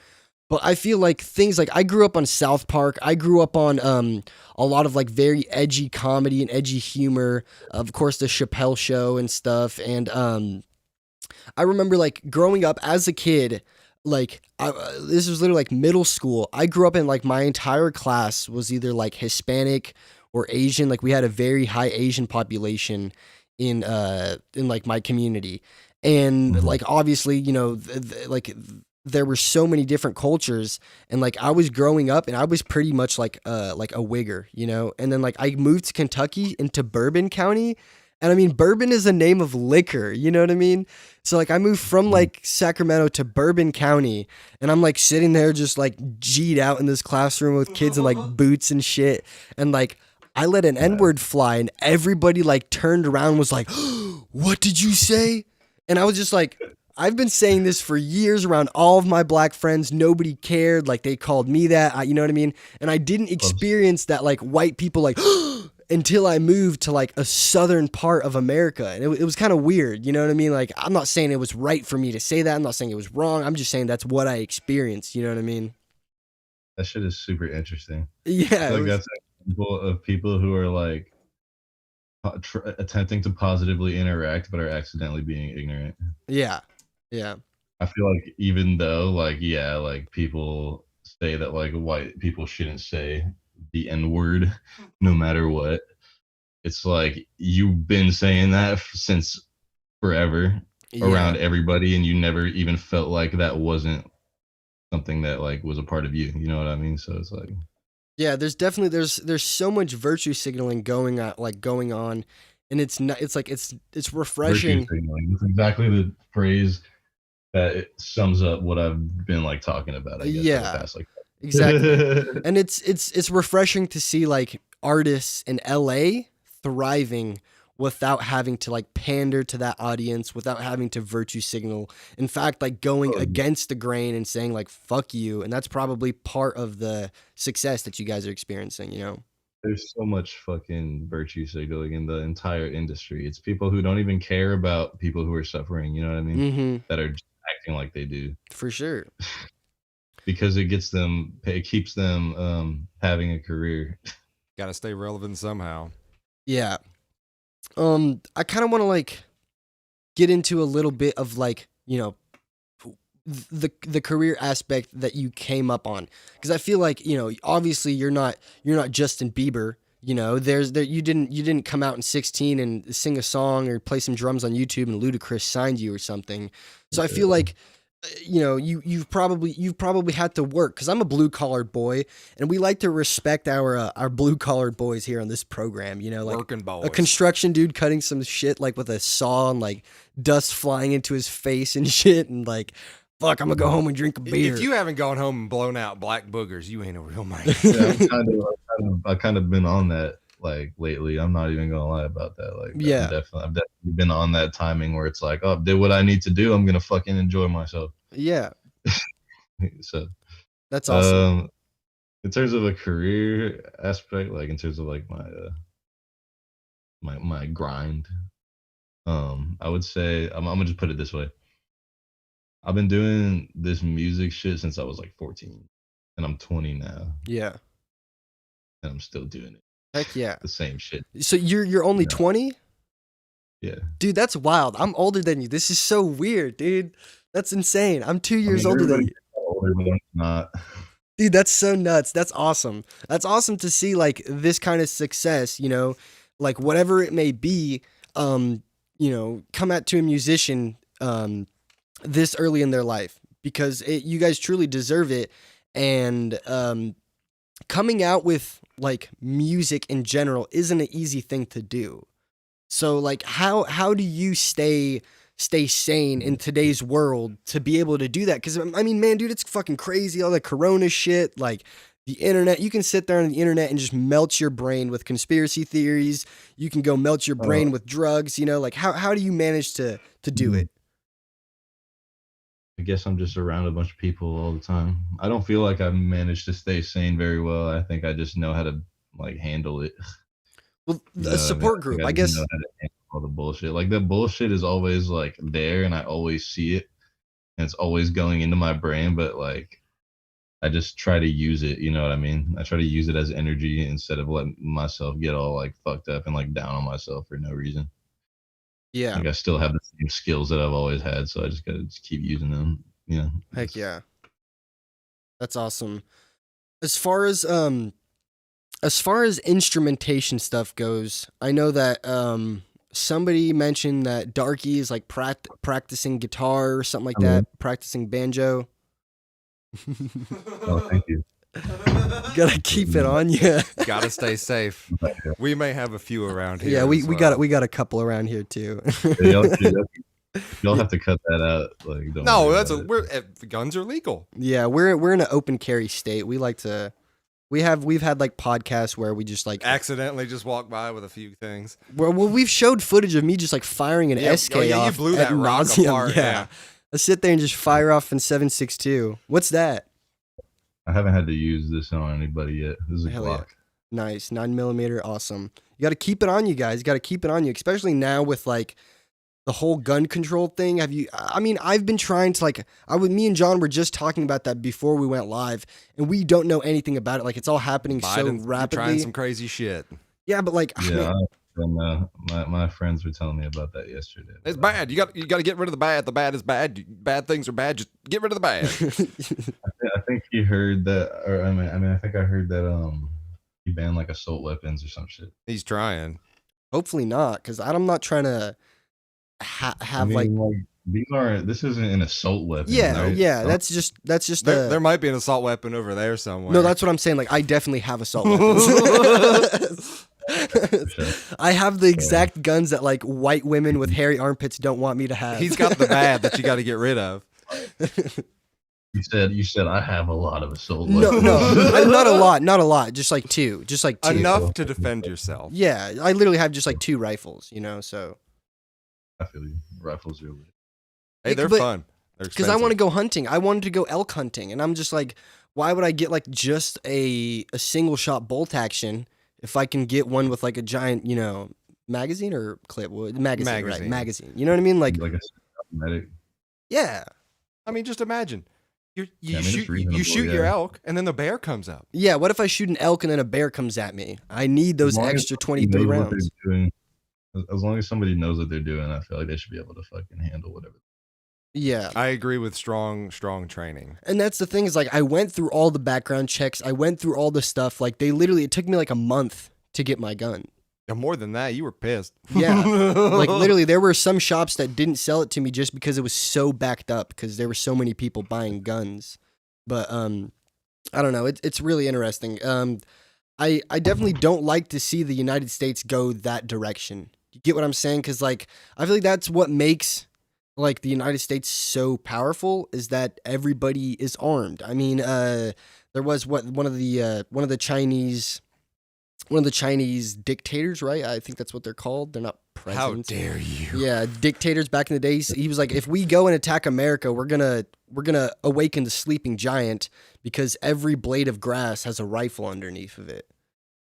But I feel like things like I grew up on South Park. I grew up on a lot of like very edgy comedy and edgy humor. Of course, the Chappelle Show and stuff. And I remember like growing up as a kid, like this was literally like middle school. I grew up in like my entire class was either like Hispanic or Asian. Like we had a very high Asian population in like my community. And like obviously, like there were so many different cultures, and like I was growing up and I was pretty much like a wigger, and then like I moved to Kentucky into Bourbon County, and I mean Bourbon is a name of liquor, you know what I mean? So like I moved from like Sacramento to Bourbon County, and I'm like sitting there just like G'd out in this classroom with kids in like boots and shit, and like I let an N-word fly and everybody like turned around and was like, what did you say? And I was just like, I've been saying this for years around all of my black friends. Nobody cared. Like they called me that, you know what I mean? And I didn't experience that like white people like until I moved to like a southern part of America. And it was kind of weird. You know what I mean? Like I'm not saying it was right for me to say that. I'm not saying it was wrong. I'm just saying that's what I experienced. You know what I mean? That shit is super interesting. Yeah. Like that's example of people who are like attempting to positively interact but are accidentally being ignorant. Yeah. Yeah. I feel like even though like yeah, like people say that like white people shouldn't say the N word no matter what. It's like you've been saying that since forever Yeah. around everybody, and you never even felt like that wasn't something that like was a part of you. You know what I mean? So it's like Yeah, there's definitely there's so much virtue signaling going on, and it's not it's like it's virtue refreshing. signaling. It's exactly the phrase that it sums up what I've been like talking about, I guess, for the Yeah, past like exactly. And it's refreshing to see like artists in LA thriving without having to like pander to that audience, without having to virtue signal. In fact, like going against the grain and saying like fuck you, and that's probably part of the success that you guys are experiencing, you know. there's so much fucking virtue signaling in the entire industry. It's people who don't even care about people who are suffering, you know what I mean? Mhm. That are just acting like they do. For sure. Because it keeps them having a career. Got to stay relevant somehow. Yeah. I kind of want to like get into a little bit of like, you know, the career aspect that you came up on, because I feel like, you know, obviously you're not Justin Bieber, you know. You didn't come out in 16 and sing a song or play some drums on YouTube and Ludacris signed you or something. So I feel like you know, you've probably had to work, because I'm a blue collar boy and we like to respect our blue collared boys here on this program, you know, like Working boys. a construction dude cutting some shit like with a saw and like dust flying into his face and shit, and like, fuck, I'm gonna go home and drink a beer. If you haven't gone home and blown out black boogers, you ain't a real man. Yeah, I've kind of been on that like lately. I'm not even gonna lie about that. Like, Yeah. I've definitely been on that timing where it's like, oh, did what I need to do. I'm gonna fucking enjoy myself. Yeah, So, that's awesome. in terms of a career aspect, like in terms of like my grind, I would say I'm gonna just put it this way. I've been doing this music shit since I was like 14, and I'm 20 now, Yeah, and I'm still doing it. heck yeah. The same shit. So you're only Yeah. 20? Yeah. Dude, that's wild. I'm older than you. This is so weird, dude. That's insane. I'm 2 years older than you. Older, but I'm not. Dude, that's so nuts. That's awesome. That's awesome to see like this kind of success, you know, like whatever it may be, you know, come out to a musician this early in their life, because you guys truly deserve it. And coming out with like music in general isn't an easy thing to do. So like how do you stay sane in today's world to be able to do that? Because I mean, man, dude, it's fucking crazy, all the corona shit, like the internet. You can sit there on the internet and just melt your brain with conspiracy theories. You can go melt your brain with drugs, you know. Like how do you manage to do it? I guess I'm just around a bunch of people all the time. I don't feel like I've managed to stay sane very well. I think I just know how to like handle it. Well, You know a what I mean? support I group, think I I just know guess. how to handle all the bullshit. Like the bullshit is always like there, and I always see it, and it's always going into my brain. But like, I just try to use it. You know what I mean? I try to use it as energy instead of letting myself get all like fucked up and like down on myself for no reason. Yeah, Like I still have the same skills that I've always had, so I just gotta just keep using them. You know? heck yeah, that's awesome. As far as instrumentation stuff goes, I know that somebody mentioned that Darky is like practicing guitar or something like that, practicing banjo. Oh, thank you. Gotta keep it on you. Gotta stay safe. We may have a few around here. Yeah, we as got well. we got a couple around here too. Y'all have to cut that out. Like, don't No, worry that's about it. guns are legal. Yeah, we're in an open carry state. We like to. We've had like podcasts where we just like Accidentally just walk by with a few things. well we've showed footage of me just like firing an SK you off. blew ad that rock nauseam. apart. Yeah. I sit there and just fire off in 7.62. What's that? I haven't had to use this on anybody yet. This is a Hell yeah. Glock. Nice, 9mm, awesome. You got to keep it on you guys. You got to keep it on you, especially now with like the whole gun control thing. Have you? I mean, I've been trying to like. Me and John were just talking about that before we went live, and we don't know anything about it. Like it's all happening so Biden's rapidly. trying some crazy shit. Yeah, but like, Yeah, And my friends were telling me about that yesterday. It's bad. You got to get rid of the bad. The bad is bad. Bad things are bad. Just get rid of the bad. I think he heard that, or I think I heard that he banned like assault weapons or some shit. He's trying. Hopefully not, because I'm not trying to have like this isn't an assault weapon. yeah, right? yeah. That's just There might be an assault weapon over there somewhere. no. That's what I'm saying. Like I definitely have assault weapons. Sure. I have the exact guns that like white women with hairy armpits don't want me to have. He's got the bad that you got to get rid of. You said I have a lot of assault no, weapons. no, not a lot. Just like two. Enough to defend yourself. Yeah, I literally have just like 2 rifles. You know, so. I feel you. Rifles are lit. Hey, they're fun. Because I want to go hunting. I wanted to go elk hunting, and I'm just like, why would I get like just a single shot bolt action if I can get one with like a giant, you know, magazine or clip? Magazine, right? Magazine. You know what I mean? Like a medic. Yeah. I mean, just imagine. You it's shoot your elk, and then the bear comes up. Yeah, what if I shoot an elk and then a bear comes at me? I need those extra 23 rounds. As long as somebody knows what they're doing, I feel like they should be able to fucking handle whatever. Yeah. I agree with strong training. And that's the thing is like I went through all the background checks. I went through all the stuff. Like it took me like a month to get my gun. Yeah, more than that, you were pissed. Yeah. Like literally there were some shops that didn't sell it to me just because it was so backed up because there were so many people buying guns. But I don't know. It's really interesting. I definitely don't like to see the United States go that direction. You get what I'm saying? Because like I feel like that's what makes like the United States so powerful is that everybody is armed. I mean, there was one of the Chinese dictators, right? I think that's what they're called. They're not presidents. How dare you? Yeah, dictators back in the days. He was like, if we go and attack America, we're gonna awaken the sleeping giant because every blade of grass has a rifle underneath of it.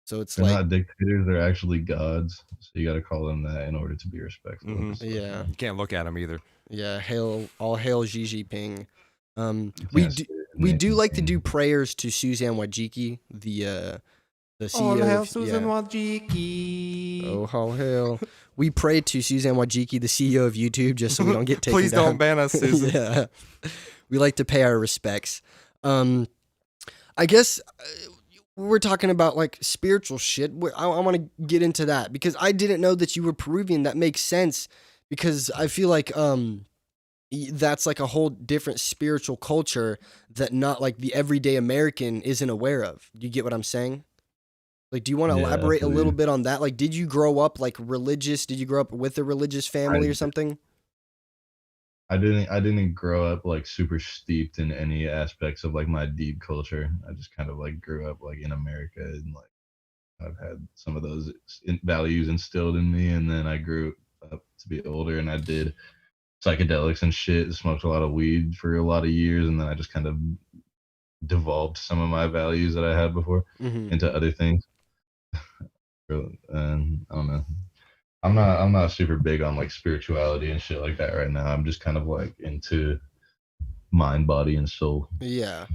So they're not dictators; they're actually gods. So you got to call them that in order to be respectful. Mm-hmm. Yeah, you can't look at them either. Yeah, all hail Xi Jinping. We do like to do prayers to Suzanne Wojcicki, the CEO. All hail Susan Wojcicki. Oh, all hail. We pray to Suzanne Wojcicki, the CEO of YouTube, just so we don't get taken Please down. don't ban us, Susan. Yeah, we like to pay our respects. I guess we're talking about like spiritual shit. I want to get into that because I didn't know that you were Peruvian. That makes sense because I feel like that's like a whole different spiritual culture that not like the everyday American isn't aware of. Do you get what I'm saying? Like, do you want to elaborate a little bit on that? Like, did you grow up like religious? Did you grow up with a religious family or something? I didn't grow up like super steeped in any aspects of like my deep culture. I just kind of like grew up like in America and like I've had some of those values instilled in me. And then I grew up to be older and I did psychedelics and shit, smoked a lot of weed for a lot of years. And then I just kind of devolved some of my values that I had before into other things. And I don't know. I'm not super big on like spirituality and shit like that right now. I'm just kind of like into mind, body, and soul. Yeah.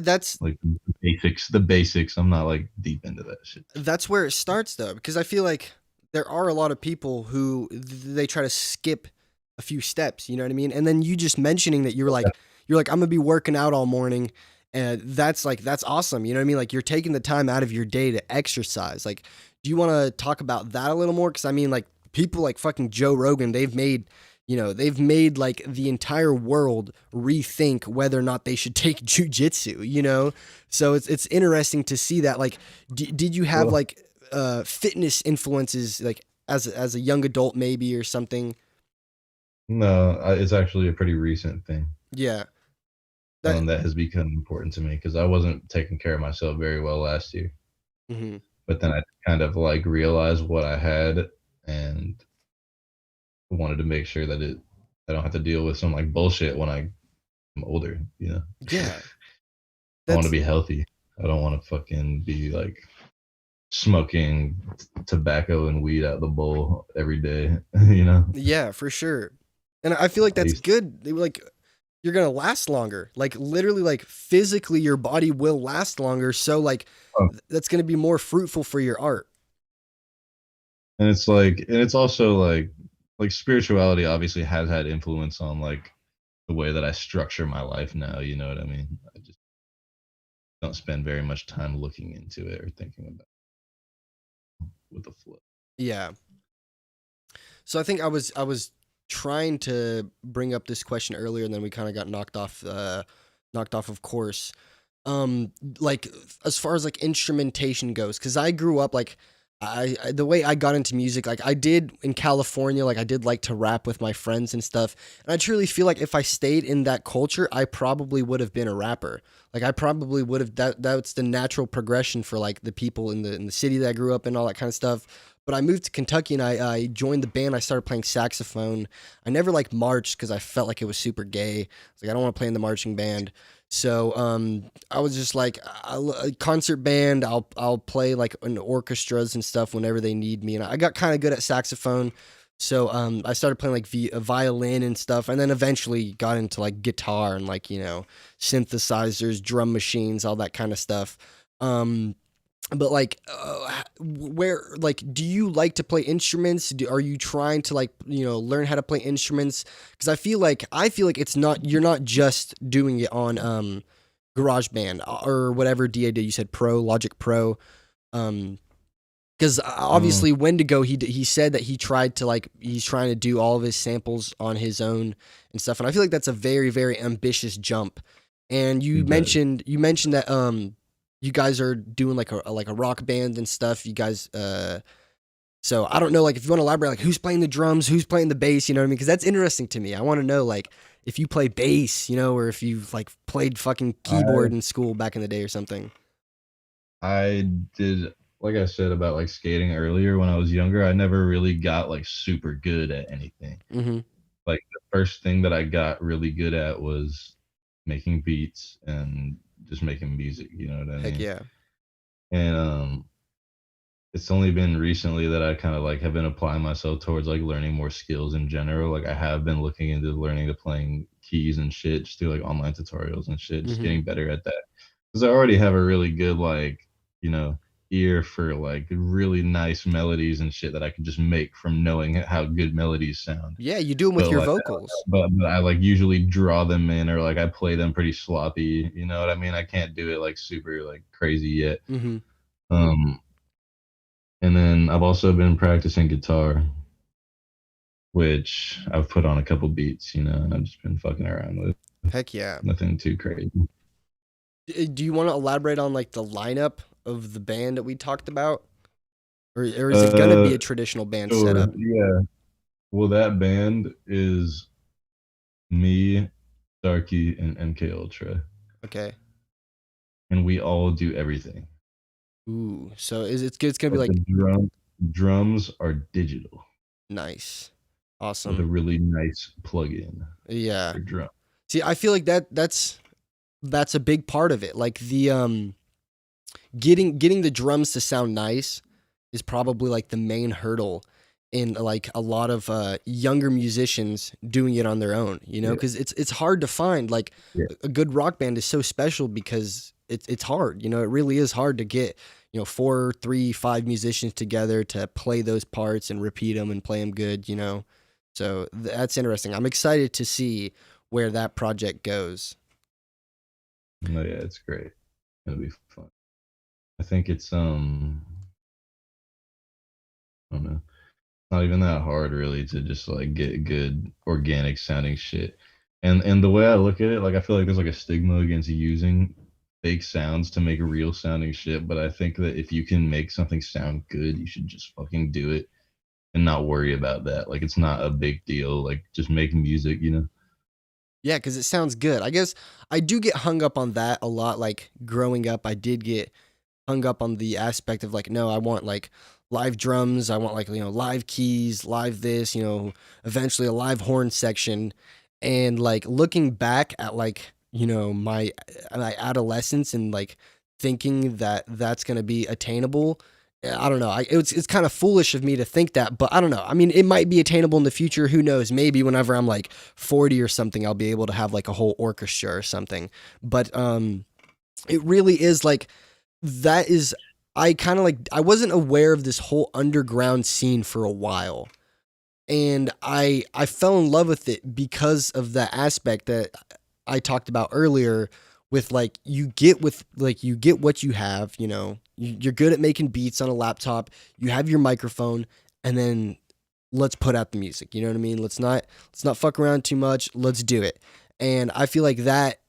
That's like the basics. I'm not like deep into that shit. That's where it starts though, because I feel like there are a lot of people who they try to skip a few steps, you know what I mean? And then you just mentioning that you're like, I'm gonna be working out all morning. And that's awesome. You know what I mean? Like you're taking the time out of your day to exercise. Like, do you want to talk about that a little more? Cause I mean, like people like fucking Joe Rogan, they've made like the entire world rethink whether or not they should take jujitsu, you know? So it's interesting to see that. Like, did you have like fitness influences like as a young adult maybe or something? No, it's actually a pretty recent thing. Yeah. That has become important to me because I wasn't taking care of myself very well last year. Mm-hmm. But then I kind of like realized what I had and wanted to make sure that I don't have to deal with some like bullshit when I'm older, you know? Yeah. I want to be healthy. I don't want to fucking be like smoking tobacco and weed out the bowl every day, you know? Yeah, for sure. And I feel like that's good. Like you're going to last longer. Like literally like physically your body will last longer. So like that's going to be more fruitful for your art. And it's also like spirituality obviously has had influence on like the way that I structure my life now. You know what I mean? I just don't spend very much time looking into it or thinking about it with the flow. Yeah. So I think I was trying to bring up this question earlier, and then we kind of got knocked off of course. Like as far as like instrumentation goes, because I grew up like the way I got into music, like I did in California, like I did like to rap with my friends and stuff, and I truly feel like if I stayed in that culture, I probably would have been a rapper. Like I probably would have that's the natural progression for like the people in the city that I grew up in, all that kind of stuff. But I moved to Kentucky and I joined the band. I started playing saxophone. I never like marched because I felt like it was super gay. I was like, I don't want to play in the marching band. So I was just like a concert band. I'll play like in orchestras and stuff whenever they need me. And I got kind of good at saxophone. So I started playing like a violin and stuff, and then eventually got into like guitar and like synthesizers, drum machines, all that kind of stuff. But like where like do you like to play instruments? Are you trying to like learn how to play instruments? Because I feel like it's not, you're not just doing it on GarageBand or whatever DA did. You said Logic Pro. Because Um, obviously Wendigo, he said that he's trying to do all of his samples on his own and stuff, and I feel like that's a very very ambitious jump. And you that mentioned that you guys are doing like a rock band and stuff. You guys so I don't know, like if you want to elaborate, like who's playing the drums, who's playing the bass, you know what I mean? Because that's interesting to me. I want to know like if you play bass, or if you've like played fucking I keyboard in school back in the day or something. I did, like I said about like skating earlier when I was younger, I never really got like super good at anything. Mm-hmm. Like the first thing that I got really good at was making beats and just making music, you know what I Heck mean? yeah. And it's only been recently that I kind of like have been applying myself towards like learning more skills in general. Like I have been looking into learning to playing keys and shit, just do like online tutorials and shit, just Mm-hmm. getting better at that. Because I already have a really good like, you know, ear for like really nice melodies and shit that I can just make from knowing how good melodies sound. Yeah, you do them with But your like vocals. but I like usually draw them in or like I play them pretty sloppy, you know what I mean? I can't do it like super like crazy yet. Mm-hmm. Um and then I've also been practicing guitar, which I've put on a couple beats, you know, and I've just been fucking around with. Heck yeah. Nothing too crazy. Do you want to elaborate on like the lineup of the band that we talked about, or is it gonna be Uh, a traditional band sure. setup? Yeah. Well, that band is me, Darky, and MK Ultra, Okay. and we all do everything. Ooh. So it's gonna be But the like drums are digital nice, with a awesome. really nice plug-in Yeah. for drum. See, I feel like that's a big part of it. Like the getting the drums to sound nice is probably like the main hurdle in like a lot of younger musicians doing it on their own, Yeah, because it's hard to find like yeah, a good rock band is so special because it's hard, it really is hard to get, four, three, five musicians together to play those parts and repeat them and play them good. So that's interesting. I'm excited to see where that project goes. no, yeah, it's great. It'll be fun. I think it's I don't know, not even that hard really to just like get good organic sounding shit. And the way I look at it, like I feel like there's like a stigma against using fake sounds to make real sounding shit, but I think that if you can make something sound good, you should just fucking do it and not worry about that. Like it's not a big deal. Like just make music, you know? Yeah, because it sounds good. I guess I do get hung up on that a lot. Like growing up, I did get hung up on the aspect of like, no, I want like live drums. I want like, live keys, live this, eventually a live horn section. And like looking back at like, my adolescence and like thinking that that's going to be attainable. I don't know. It's kind of foolish of me to think that, but I don't know. I mean, it might be attainable in the future. Who knows? Maybe whenever I'm like 40 or something, I'll be able to have like a whole orchestra or something. But it really is like that is I kind of like I wasn't aware of this whole underground scene for a while. And I fell in love with it because of that aspect that I talked about earlier with like you get what you have, you know. You're good at making beats on a laptop. You have your microphone and then let's put out the music. You know what I mean? Let's not fuck around too much. Let's do it. And I feel like that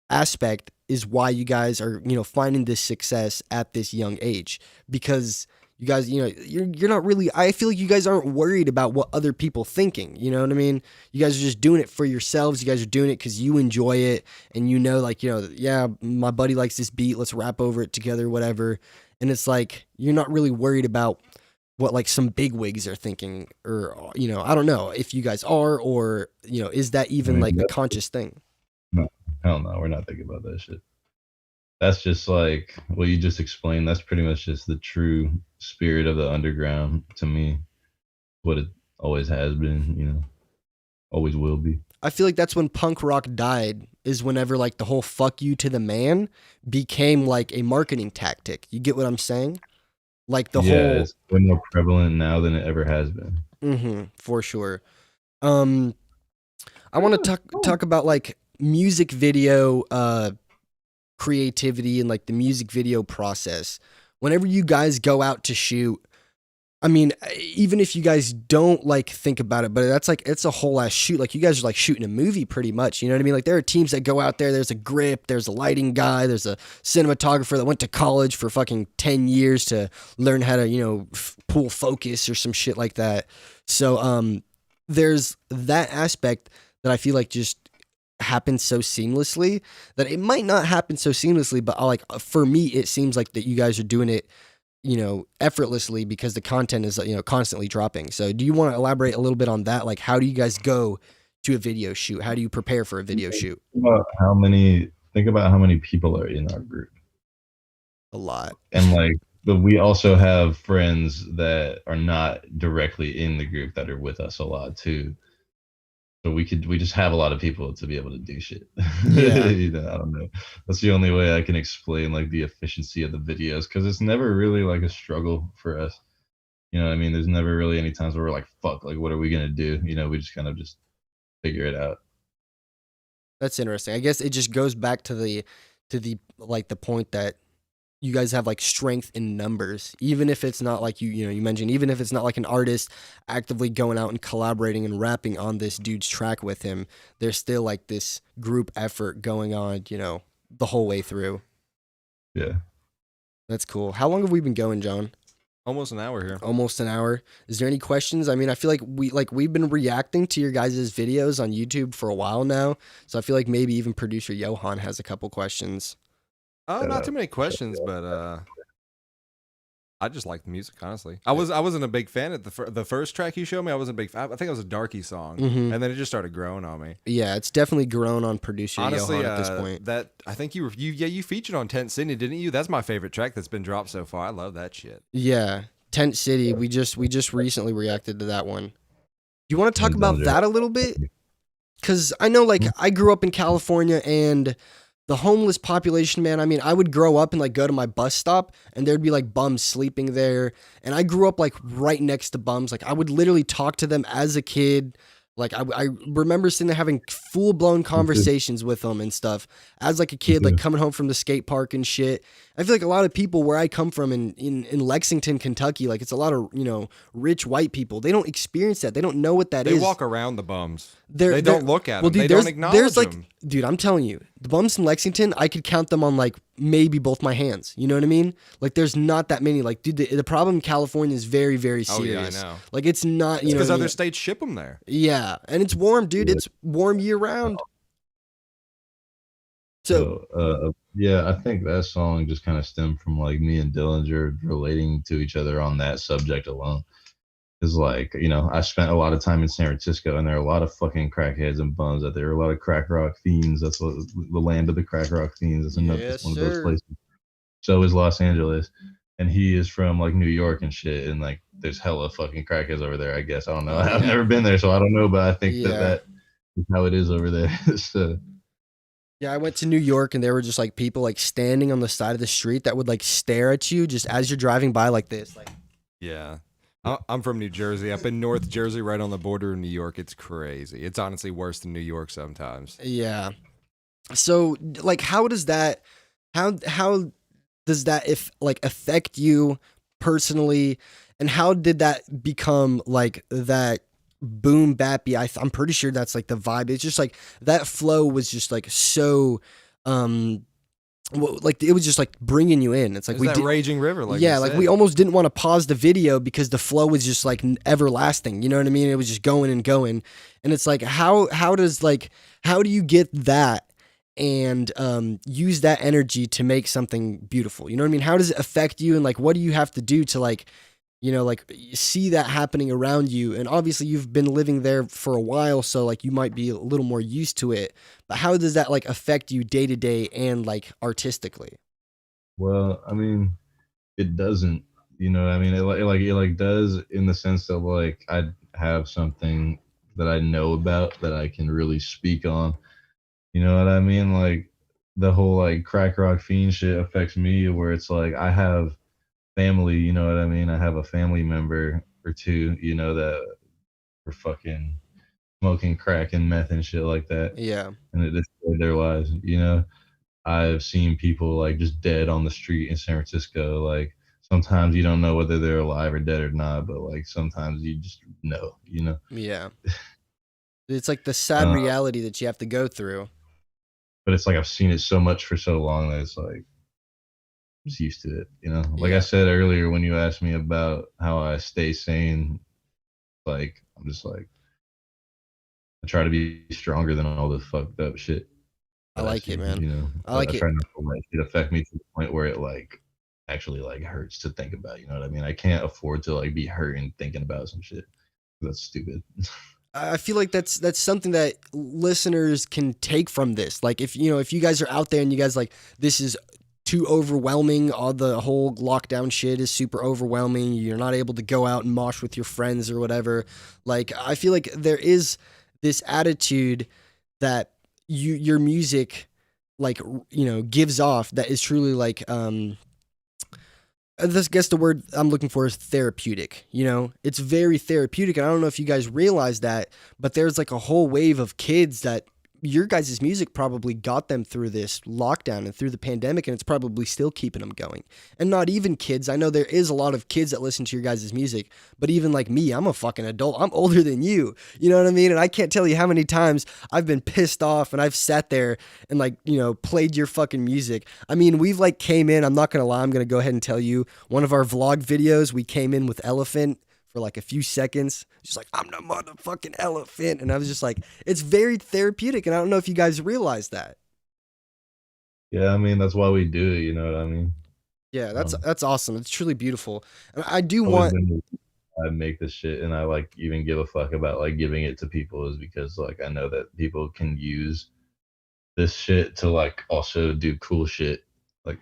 aspect is why you guys are, you know, finding this success at this young age because you guys, you know, you're not really, I feel like you guys aren't worried about what other people thinking, you know what I mean? You guys are just doing it for yourselves. You guys are doing it because you enjoy it and you know, like, you know, yeah, my buddy likes this beat. Let's rap over it together, whatever. And it's like, you're not really worried about what like some bigwigs are thinking or, you know, I don't know if you guys are or, you know, is that even like a conscious thing? No, hell no, we're not thinking about that shit. That's just like what you just explained. That's pretty much just the true spirit of the underground to me. What it always has been, you know, always will be. I feel like that's when punk rock died, is whenever like the whole fuck you to the man became like a marketing tactic. You get what I'm saying? Like the whole. It's way more prevalent now than it ever has been. For sure. I want to talk about like music video creativity and like the music video process. Whenever you guys go out to shoot, I mean, even if you guys don't like think about it, but that's like, it's a whole ass shoot. Like you guys are like shooting a movie pretty much. You know what I mean? Like there are teams that go out there. There's a grip, there's a lighting guy, there's a cinematographer that went to college for fucking 10 years to learn how to, you know, pull focus or some shit like that. So, there's that aspect that I feel like just happens so seamlessly that it might not happen so seamlessly, but like for me, it seems like that you guys are doing it, you know, effortlessly because the content is, you know, constantly dropping. So do you want to elaborate a little bit on that? Like, how do you guys go to a video shoot? How do you prepare for a video shoot? Think about how many people are in our group. A lot. And like, but we also have friends that are not directly in the group that are with us a lot too. So we just have a lot of people to be able to do shit. Yeah. You know, I don't know. That's the only way I can explain like the efficiency of the videos because it's never really like a struggle for us. You know what I mean? There's never really any times where we're like, fuck, like what are we gonna do? You know, we just kind of just figure it out. That's interesting. I guess it just goes back to the like the point that you guys have like strength in numbers, even if it's not like you mentioned, even if it's not like an artist actively going out and collaborating and rapping on this dude's track with him, there's still like this group effort going on, you know, the whole way through. Yeah. That's cool. How long have we been going, John? Almost an hour here. Almost an hour. Is there any questions? I mean, I feel like we've been reacting to your guys' videos on YouTube for a while now. So I feel like maybe even producer Johan has a couple questions. Not too many questions, but I just like the music, honestly. I wasn't a big fan of the first track you showed me. I wasn't a big fan. I think it was a Darky song, and then it just started growing on me. Yeah, it's definitely grown on producer honestly, Johan at this point. That I think you featured on Tent City, didn't you? That's my favorite track that's been dropped so far. I love that shit. Yeah, Tent City. We just recently reacted to that one. Do you want to talk about that a little bit? Because I know, like, I grew up in California and the homeless population, man, I mean, I would grow up and like go to my bus stop and there'd be like bums sleeping there. And I grew up like right next to bums. Like I would literally talk to them as a kid. Like I remember sitting there having full blown conversations with them and stuff as like a kid, like coming home from the skate park and shit. I feel like a lot of people where I come from in Lexington, Kentucky, like it's a lot of, you know, rich white people. They don't experience that. They don't know what that is. They walk around the bums. They don't look at them. Dude, they don't acknowledge like, them. Dude, I'm telling you, the bums in Lexington, I could count them on like maybe both my hands. You know what I mean? Like there's not that many. Like, dude, the problem in California is very, very serious. Oh, yeah, I know. Like it's not, you know. Because other states ship them there. Yeah. And it's warm, dude. It's warm year round. So, yeah, I think that song just kind of stemmed from like me and Dillinger relating to each other on that subject alone. Because like, you know, I spent a lot of time in San Francisco and there are a lot of fucking crackheads and bums out there. A lot of crack rock fiends. That's what, the land of the crack rock fiends. That's Yes, one of those places. So is Los Angeles. And he is from like New York and shit. And like, there's hella fucking crackheads over there, I guess. I don't know. I've never been there, so I don't know. But I think that is how it is over there. So. Yeah, I went to New York and there were just like people like standing on the side of the street that would like stare at you just as you're driving by like this. Like, Yeah. I'm from New Jersey, up in North Jersey, right on the border of New York. It's crazy. It's honestly worse than New York sometimes. yeah. So like how does that if like affect you personally, and how did that become like that boom bappy? I'm pretty sure that's like the vibe. It's just like that flow was just like so like it was just like bringing you in. It's like It's that raging river, like yeah, we like said. we almost didn't want to pause the video because the flow was just like everlasting. You know what I mean? It was just going and going, and it's like how do you get that and use that energy to make something beautiful? You know what I mean? How does it affect you, and like what do you have to do to like like see that happening around you? And obviously you've been living there for a while, so like you might be a little more used to it, but how does that like affect you day to day and like artistically? Well, I mean, it doesn't. You know, I mean, it does in the sense that like I have something that I know about that I can really speak on. You know what I mean? Like the whole like crack rock fiend shit affects me, where it's like I have family. You know what I mean? I have a family member or two. You know that were fucking smoking crack and meth and shit like that, Yeah. and it destroyed their lives. You know, I've seen people like just dead on the street in San Francisco. Like sometimes you don't know whether they're alive or dead or not, but like sometimes you just know, you know. Yeah. It's like the sad Uh, reality that you have to go through. but it's like I've seen it so much for so long that it's like I'm just used to it, you know. Like I Yeah. said earlier when you asked me about how I stay sane, like I'm just like I try to be stronger than all the fucked up shit I that I like see, it, man. you know. I like I it. try not to let it affect me to the point where it like actually like hurts to think about. You know what I mean? I can't afford to like be hurting thinking about some shit. That's stupid. I feel like that's something that listeners can take from this. Like if if you guys are out there and you guys like this is too overwhelming, all the whole lockdown shit is super overwhelming. You're not able to go out and mosh with your friends or whatever. Like I feel like there is this attitude that your music like gives off that is truly like I guess the word I'm looking for is therapeutic. It's very therapeutic. And I don't know if you guys realize that, but there's like a whole wave of kids that your guys' music probably got them through this lockdown and through the pandemic, and it's probably still keeping them going. And not even kids. I know there is a lot of kids that listen to your guys' music, but even like me, I'm a fucking adult. I'm older than you. You know what I mean? And I can't tell you how many times I've been pissed off and I've sat there and like, played your fucking music. I mean, we've like came in, I'm not going to lie, I'm going to go ahead and tell you, one of our vlog videos, we came in with Elephant for like a few seconds, just like, I'm the motherfucking elephant. And I was just like, it's very therapeutic. And I don't know if you guys realize that. Yeah, I mean that's why we do it. You know what I mean? Yeah, Um, that's awesome. It's truly beautiful. And I do always want, been the reason I make this shit, and I like even give a fuck about like giving it to people is because like I know that people can use this shit to like also do cool shit. Like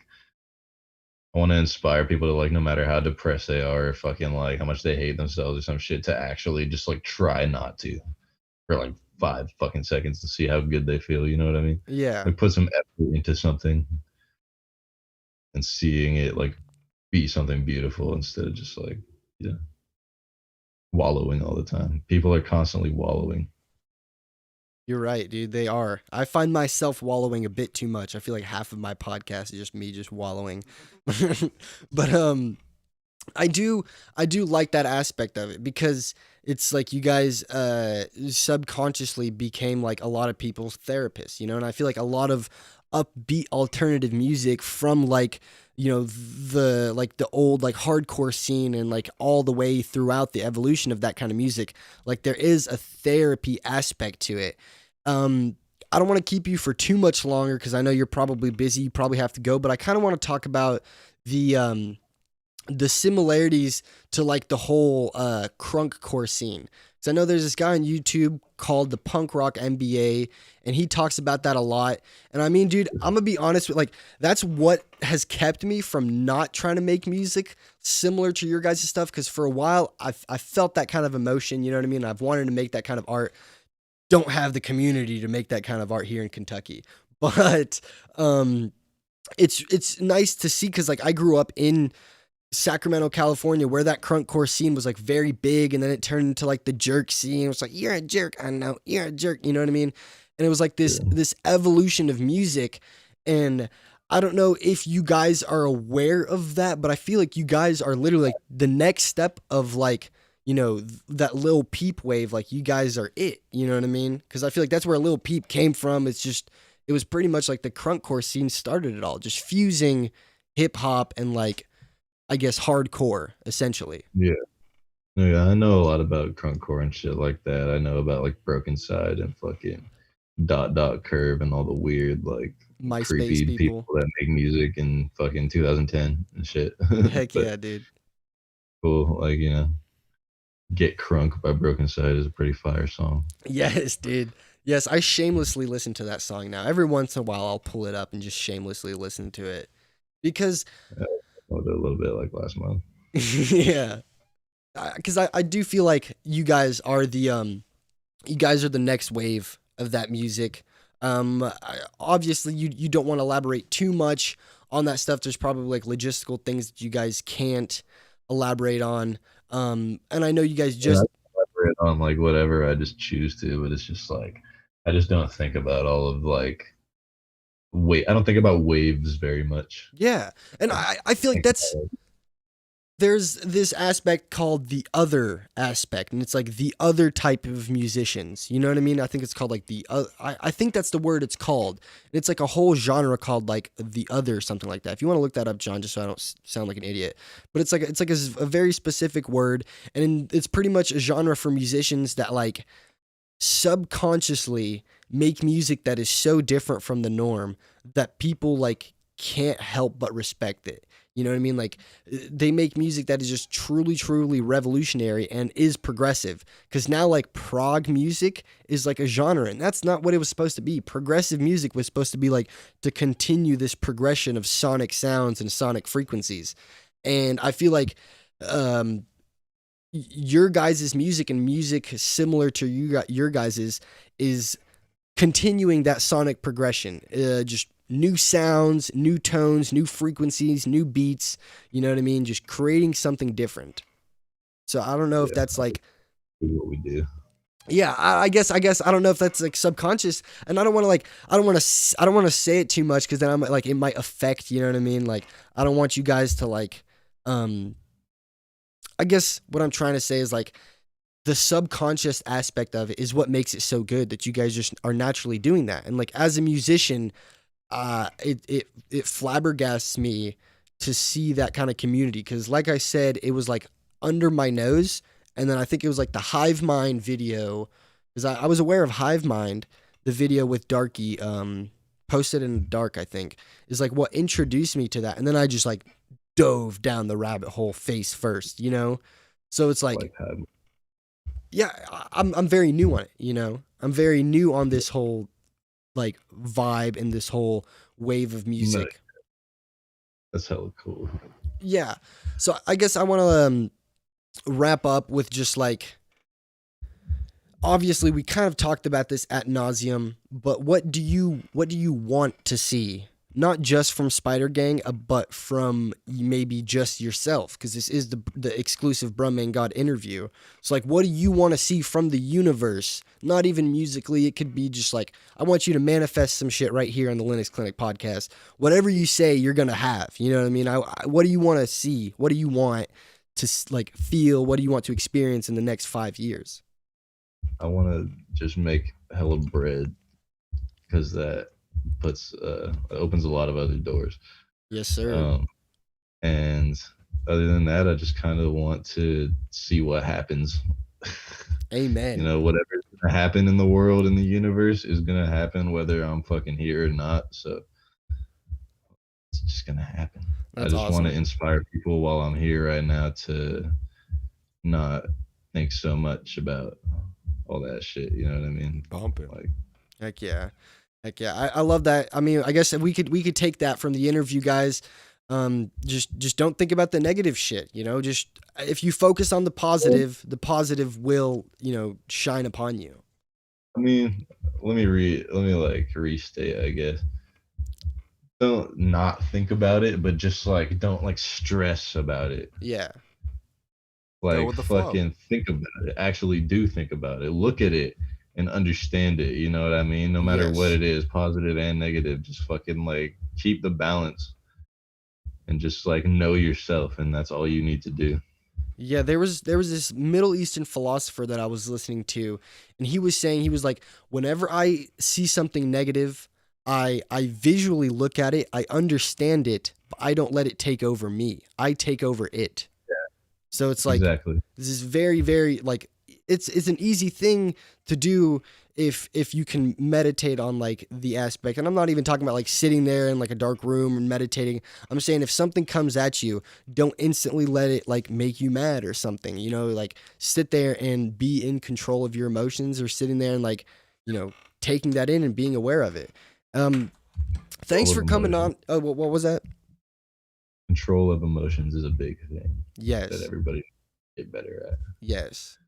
I want to inspire people to like no matter how depressed they are or fucking like how much they hate themselves or some shit to actually just like try not to for like 5 fucking seconds to see how good they feel. You know what I mean? yeah, Like put some effort into something and seeing it like be something beautiful instead of just like yeah wallowing all the time. People are constantly wallowing. you're right, dude. They are. I find myself wallowing a bit too much. I feel like half of my podcast is just me just wallowing. But I do like that aspect of it because it's like you guys subconsciously became like a lot of people's therapists, and I feel like a lot of upbeat alternative music from like the old like hardcore scene and like all the way throughout the evolution of that kind of music, like there is a therapy aspect to it. I don't want to keep you for too much longer because I know you're probably busy, you probably have to go, but I kind of want to talk about the similarities to like the whole crunk core scene. So I know there's this guy on YouTube called the Punk Rock MBA, and he talks about that a lot. And I mean, dude, I'm gonna be honest with like that's what has kept me from not trying to make music similar to your guys' stuff. Because for a while, I felt that kind of emotion. You know what I mean? I've wanted to make that kind of art. Don't have the community to make that kind of art here in Kentucky. but it's nice to see because like I grew up in Sacramento, California, where that crunkcore scene was like very big, and then it turned into like the jerk scene. It was like, you're a jerk, I know, you're a jerk, you know what I mean? And it was like this Yeah. this evolution of music, and I don't know if you guys are aware of that, but I feel like you guys are literally like the next step of like, that Lil Peep wave. Like you guys are it, you know what I mean? Because I feel like that's where Lil Peep came from. It was pretty much like the crunkcore scene started it all, just fusing hip hop and like I guess hardcore essentially. Yeah. Yeah, I know a lot about crunkcore and shit like that. I know about like Broken Side and fucking Dot Dot Curve and all the weird like MySpace creepy people people. that make music in fucking 2010 and shit. Heck But yeah, dude. cool, like Get Crunk by Broken Side is a pretty fire song. Yes, dude. Yes, I shamelessly listen to that song now. Every once in a while I'll pull it up and just shamelessly listen to it. Because I listened to it a little bit like last month. yeah. Because I do feel like you guys are the next wave of that music. Obviously, you don't want to elaborate too much on that stuff. There's probably like logistical things that you guys can't elaborate on. And I know you guys Yeah, just I elaborate on like whatever I just choose to, but it's just like I just don't think about all of like wait. I don't think about waves very much. yeah, and I I feel like think that's about, there's this aspect called the other aspect, and it's like the other type of musicians. You know what I mean? I think it's called like I think that's the word it's called. It's like a whole genre called like the other, something like that. If you want to look that up, John, just so I don't sound like an idiot. But it's like a very specific word, and it's pretty much a genre for musicians that like subconsciously make music that is so different from the norm that people like can't help but respect it. You know what I mean? Like they make music that is just truly, truly revolutionary and is progressive. Because now, like prog music is like a genre, and that's not what it was supposed to be. Progressive music was supposed to be like to continue this progression of sonic sounds and sonic frequencies. And I feel like um, your guys' music and music similar to your guys' is continuing that sonic progression. Just new sounds, new tones, new frequencies, new beats. You know what I mean? Just creating something different. So I don't know if yeah, that's like, do what we do. yeah, I guess I don't know if that's like subconscious, and I don't want to like I don't want to say it too much because then I'm like it might affect. You know what I mean? Like I don't want you guys to like, um, I guess what I'm trying to say is like the subconscious aspect of it is what makes it so good that you guys just are naturally doing that. And like as a musician, it flabbergasts me to see that kind of community because like I said, it was like under my nose, and then I think it was like the Hive Mind video because I was aware of Hive Mind, the video with Darky, posted in the dark, I think, is like what introduced me to that, and then I just like dove down the rabbit hole face first, you know. So it's like Like had yeah, I'm very new on it, you know. I'm very new on this whole like vibe and this whole wave of no, music. that's hella cool. Yeah. So I guess I want to wrap up with just like obviously we kind of talked about this at nauseum, but what do you want to see? Not just from Spider Gang, but from maybe just yourself, because this is the exclusive Bruhmanegod interview. So, like, what do you want to see from the universe? Not even musically. It could be just like, I want you to manifest some shit right here on the Linux Clinic podcast. Whatever you say, you're gonna have. You know what I mean? What do you want to see? What do you want to like feel? What do you want to experience in the next 5 years? I want to just make hella bread because that opens a lot of other doors. Yes, sir. And other than that, I just kind of want to see what happens. Amen. Whatever's gonna happen in the world, in the universe, is gonna happen whether I'm fucking here or not. So it's just gonna happen. I That's just awesome. want to inspire people while I'm here right now to not think so much about all that shit. You know what I mean? Bumping. Like, Heck yeah. Heck yeah. I love that. I mean, I guess we could take that from the interview, guys. Just don't think about the negative shit, you know, just if you focus on the positive will, shine upon you. I mean, let me like restate, I guess. Don't not think about it, but just like don't like stress about it. Yeah. Go Like with the flow. fucking think about it. Actually do think about it. Look at it and understand it. You know what I mean? No matter what Yes. it is, positive and negative, just fucking like keep the balance and just like know yourself, and that's all you need to do. Yeah, there was this Middle Eastern philosopher that I was listening to, and he was saying, he was like, whenever I see something negative, I visually look at it, I understand it, but I don't let it take over me. I take over it. So it's like Exactly. this is very, very like it's an easy thing to do if you can meditate on like the aspect. And I'm not even talking about like sitting there in like a dark room and meditating. I'm saying if something comes at you, don't instantly let it like make you mad or something. You know, like sit there and be in control of your emotions, or sitting there and like, you know, taking that in and being aware of it. Um Thanks Control for of coming emotions. on. Oh, what was that? Control of emotions is a big thing that Yes. everybody should get better at. Yes.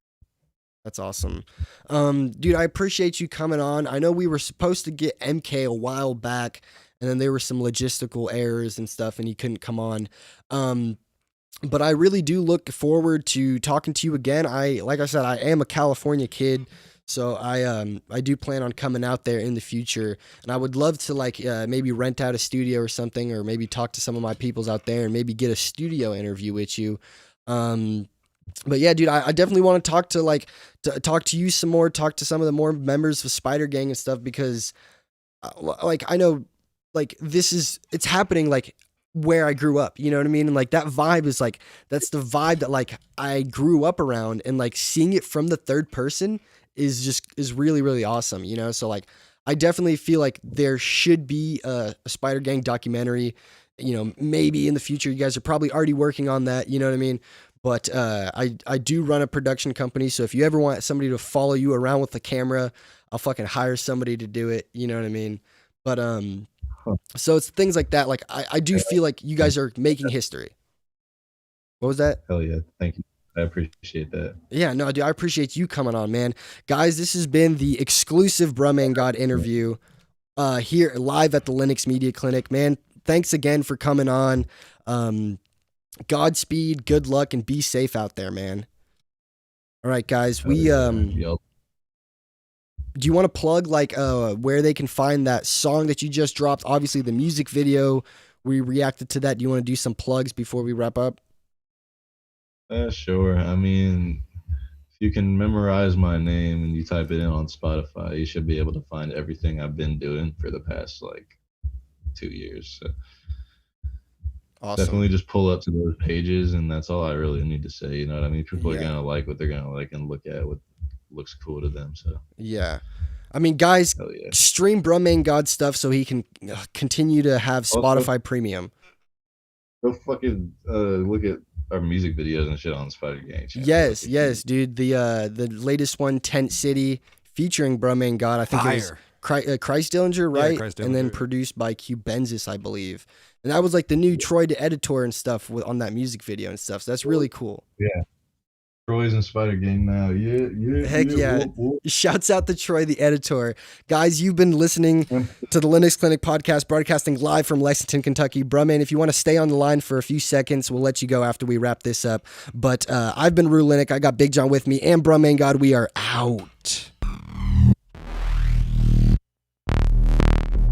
That's awesome. Dude, I appreciate you coming on. I know we were supposed to get MK a while back, and then there were some logistical errors and stuff, and he couldn't come on. Um, but I really do look forward to talking to you again. Like I said, I am a California kid, so I do plan on coming out there in the future, and I would love to like maybe rent out a studio or something, or maybe talk to some of my peoples out there, and maybe get a studio interview with you. Um, but yeah, dude, I definitely want to talk to talk to you some more, talk to some of the more members of Spider Gang and stuff, because like I know like it's happening like where I grew up, you know what I mean? And like that vibe is like that's the vibe that like I grew up around, and like seeing it from the third person is really, really awesome, you know? So like I definitely feel like there should be a Spider Gang documentary. You know, maybe in the future. You guys are probably already working on that, you know what I mean? But I do run a production company, so if you ever want somebody to follow you around with the camera, I'll fucking hire somebody to do it. You know what I mean? But Huh. so it's things like that. Like I do feel like you guys are making history. What was that? Hell yeah. Thank you. I appreciate that. Yeah, no, dude, I appreciate you coming on, man. Guys, this has been the exclusive Bruhmanegod interview here live at the Linux Media Clinic. Man, thanks again for coming on. Godspeed, good luck, and be safe out there, man. All right, guys. Hell yeah, man. Yo, Do you want to plug like where they can find that song that you just dropped? Obviously, the music video, we reacted to that. Do you want to do some plugs before we wrap up? sure. I mean, if you can memorize my name and you type it in on Spotify, you should be able to find everything I've been doing for the past like 2 years. So Awesome. definitely just pull up to those pages, and that's all I really need to say. You know what I mean? People are Yeah. gonna like what they're gonna like and look at what looks cool to them. So Yeah. I mean, guys, hell yeah. stream Bruhmanegod stuff so he can continue to have Also, Spotify Premium. go fucking look at our music videos and shit on Spider Gang channel. Yes, yes, dude. The latest one, Tent City, featuring Bruhmanegod. I think it was Christ Dillinger, right? Christ And then Dillinger. produced by Cubensis, I believe. And that was like the new Troy the Editor and stuff on that music video and stuff. So that's really cool. Yeah. Troy's in Spider Gang now. Yeah, yeah, Heck yeah. Whoop, whoop. Shouts out to Troy the Editor. Guys, you've been listening to the Linux Clinic podcast, broadcasting live from Lexington, Kentucky. Bruhman, if you want to stay on the line for a few seconds, we'll let you go after we wrap this up. But I've been Linnik. I got Big John with me and Bruhmanegod. We are out.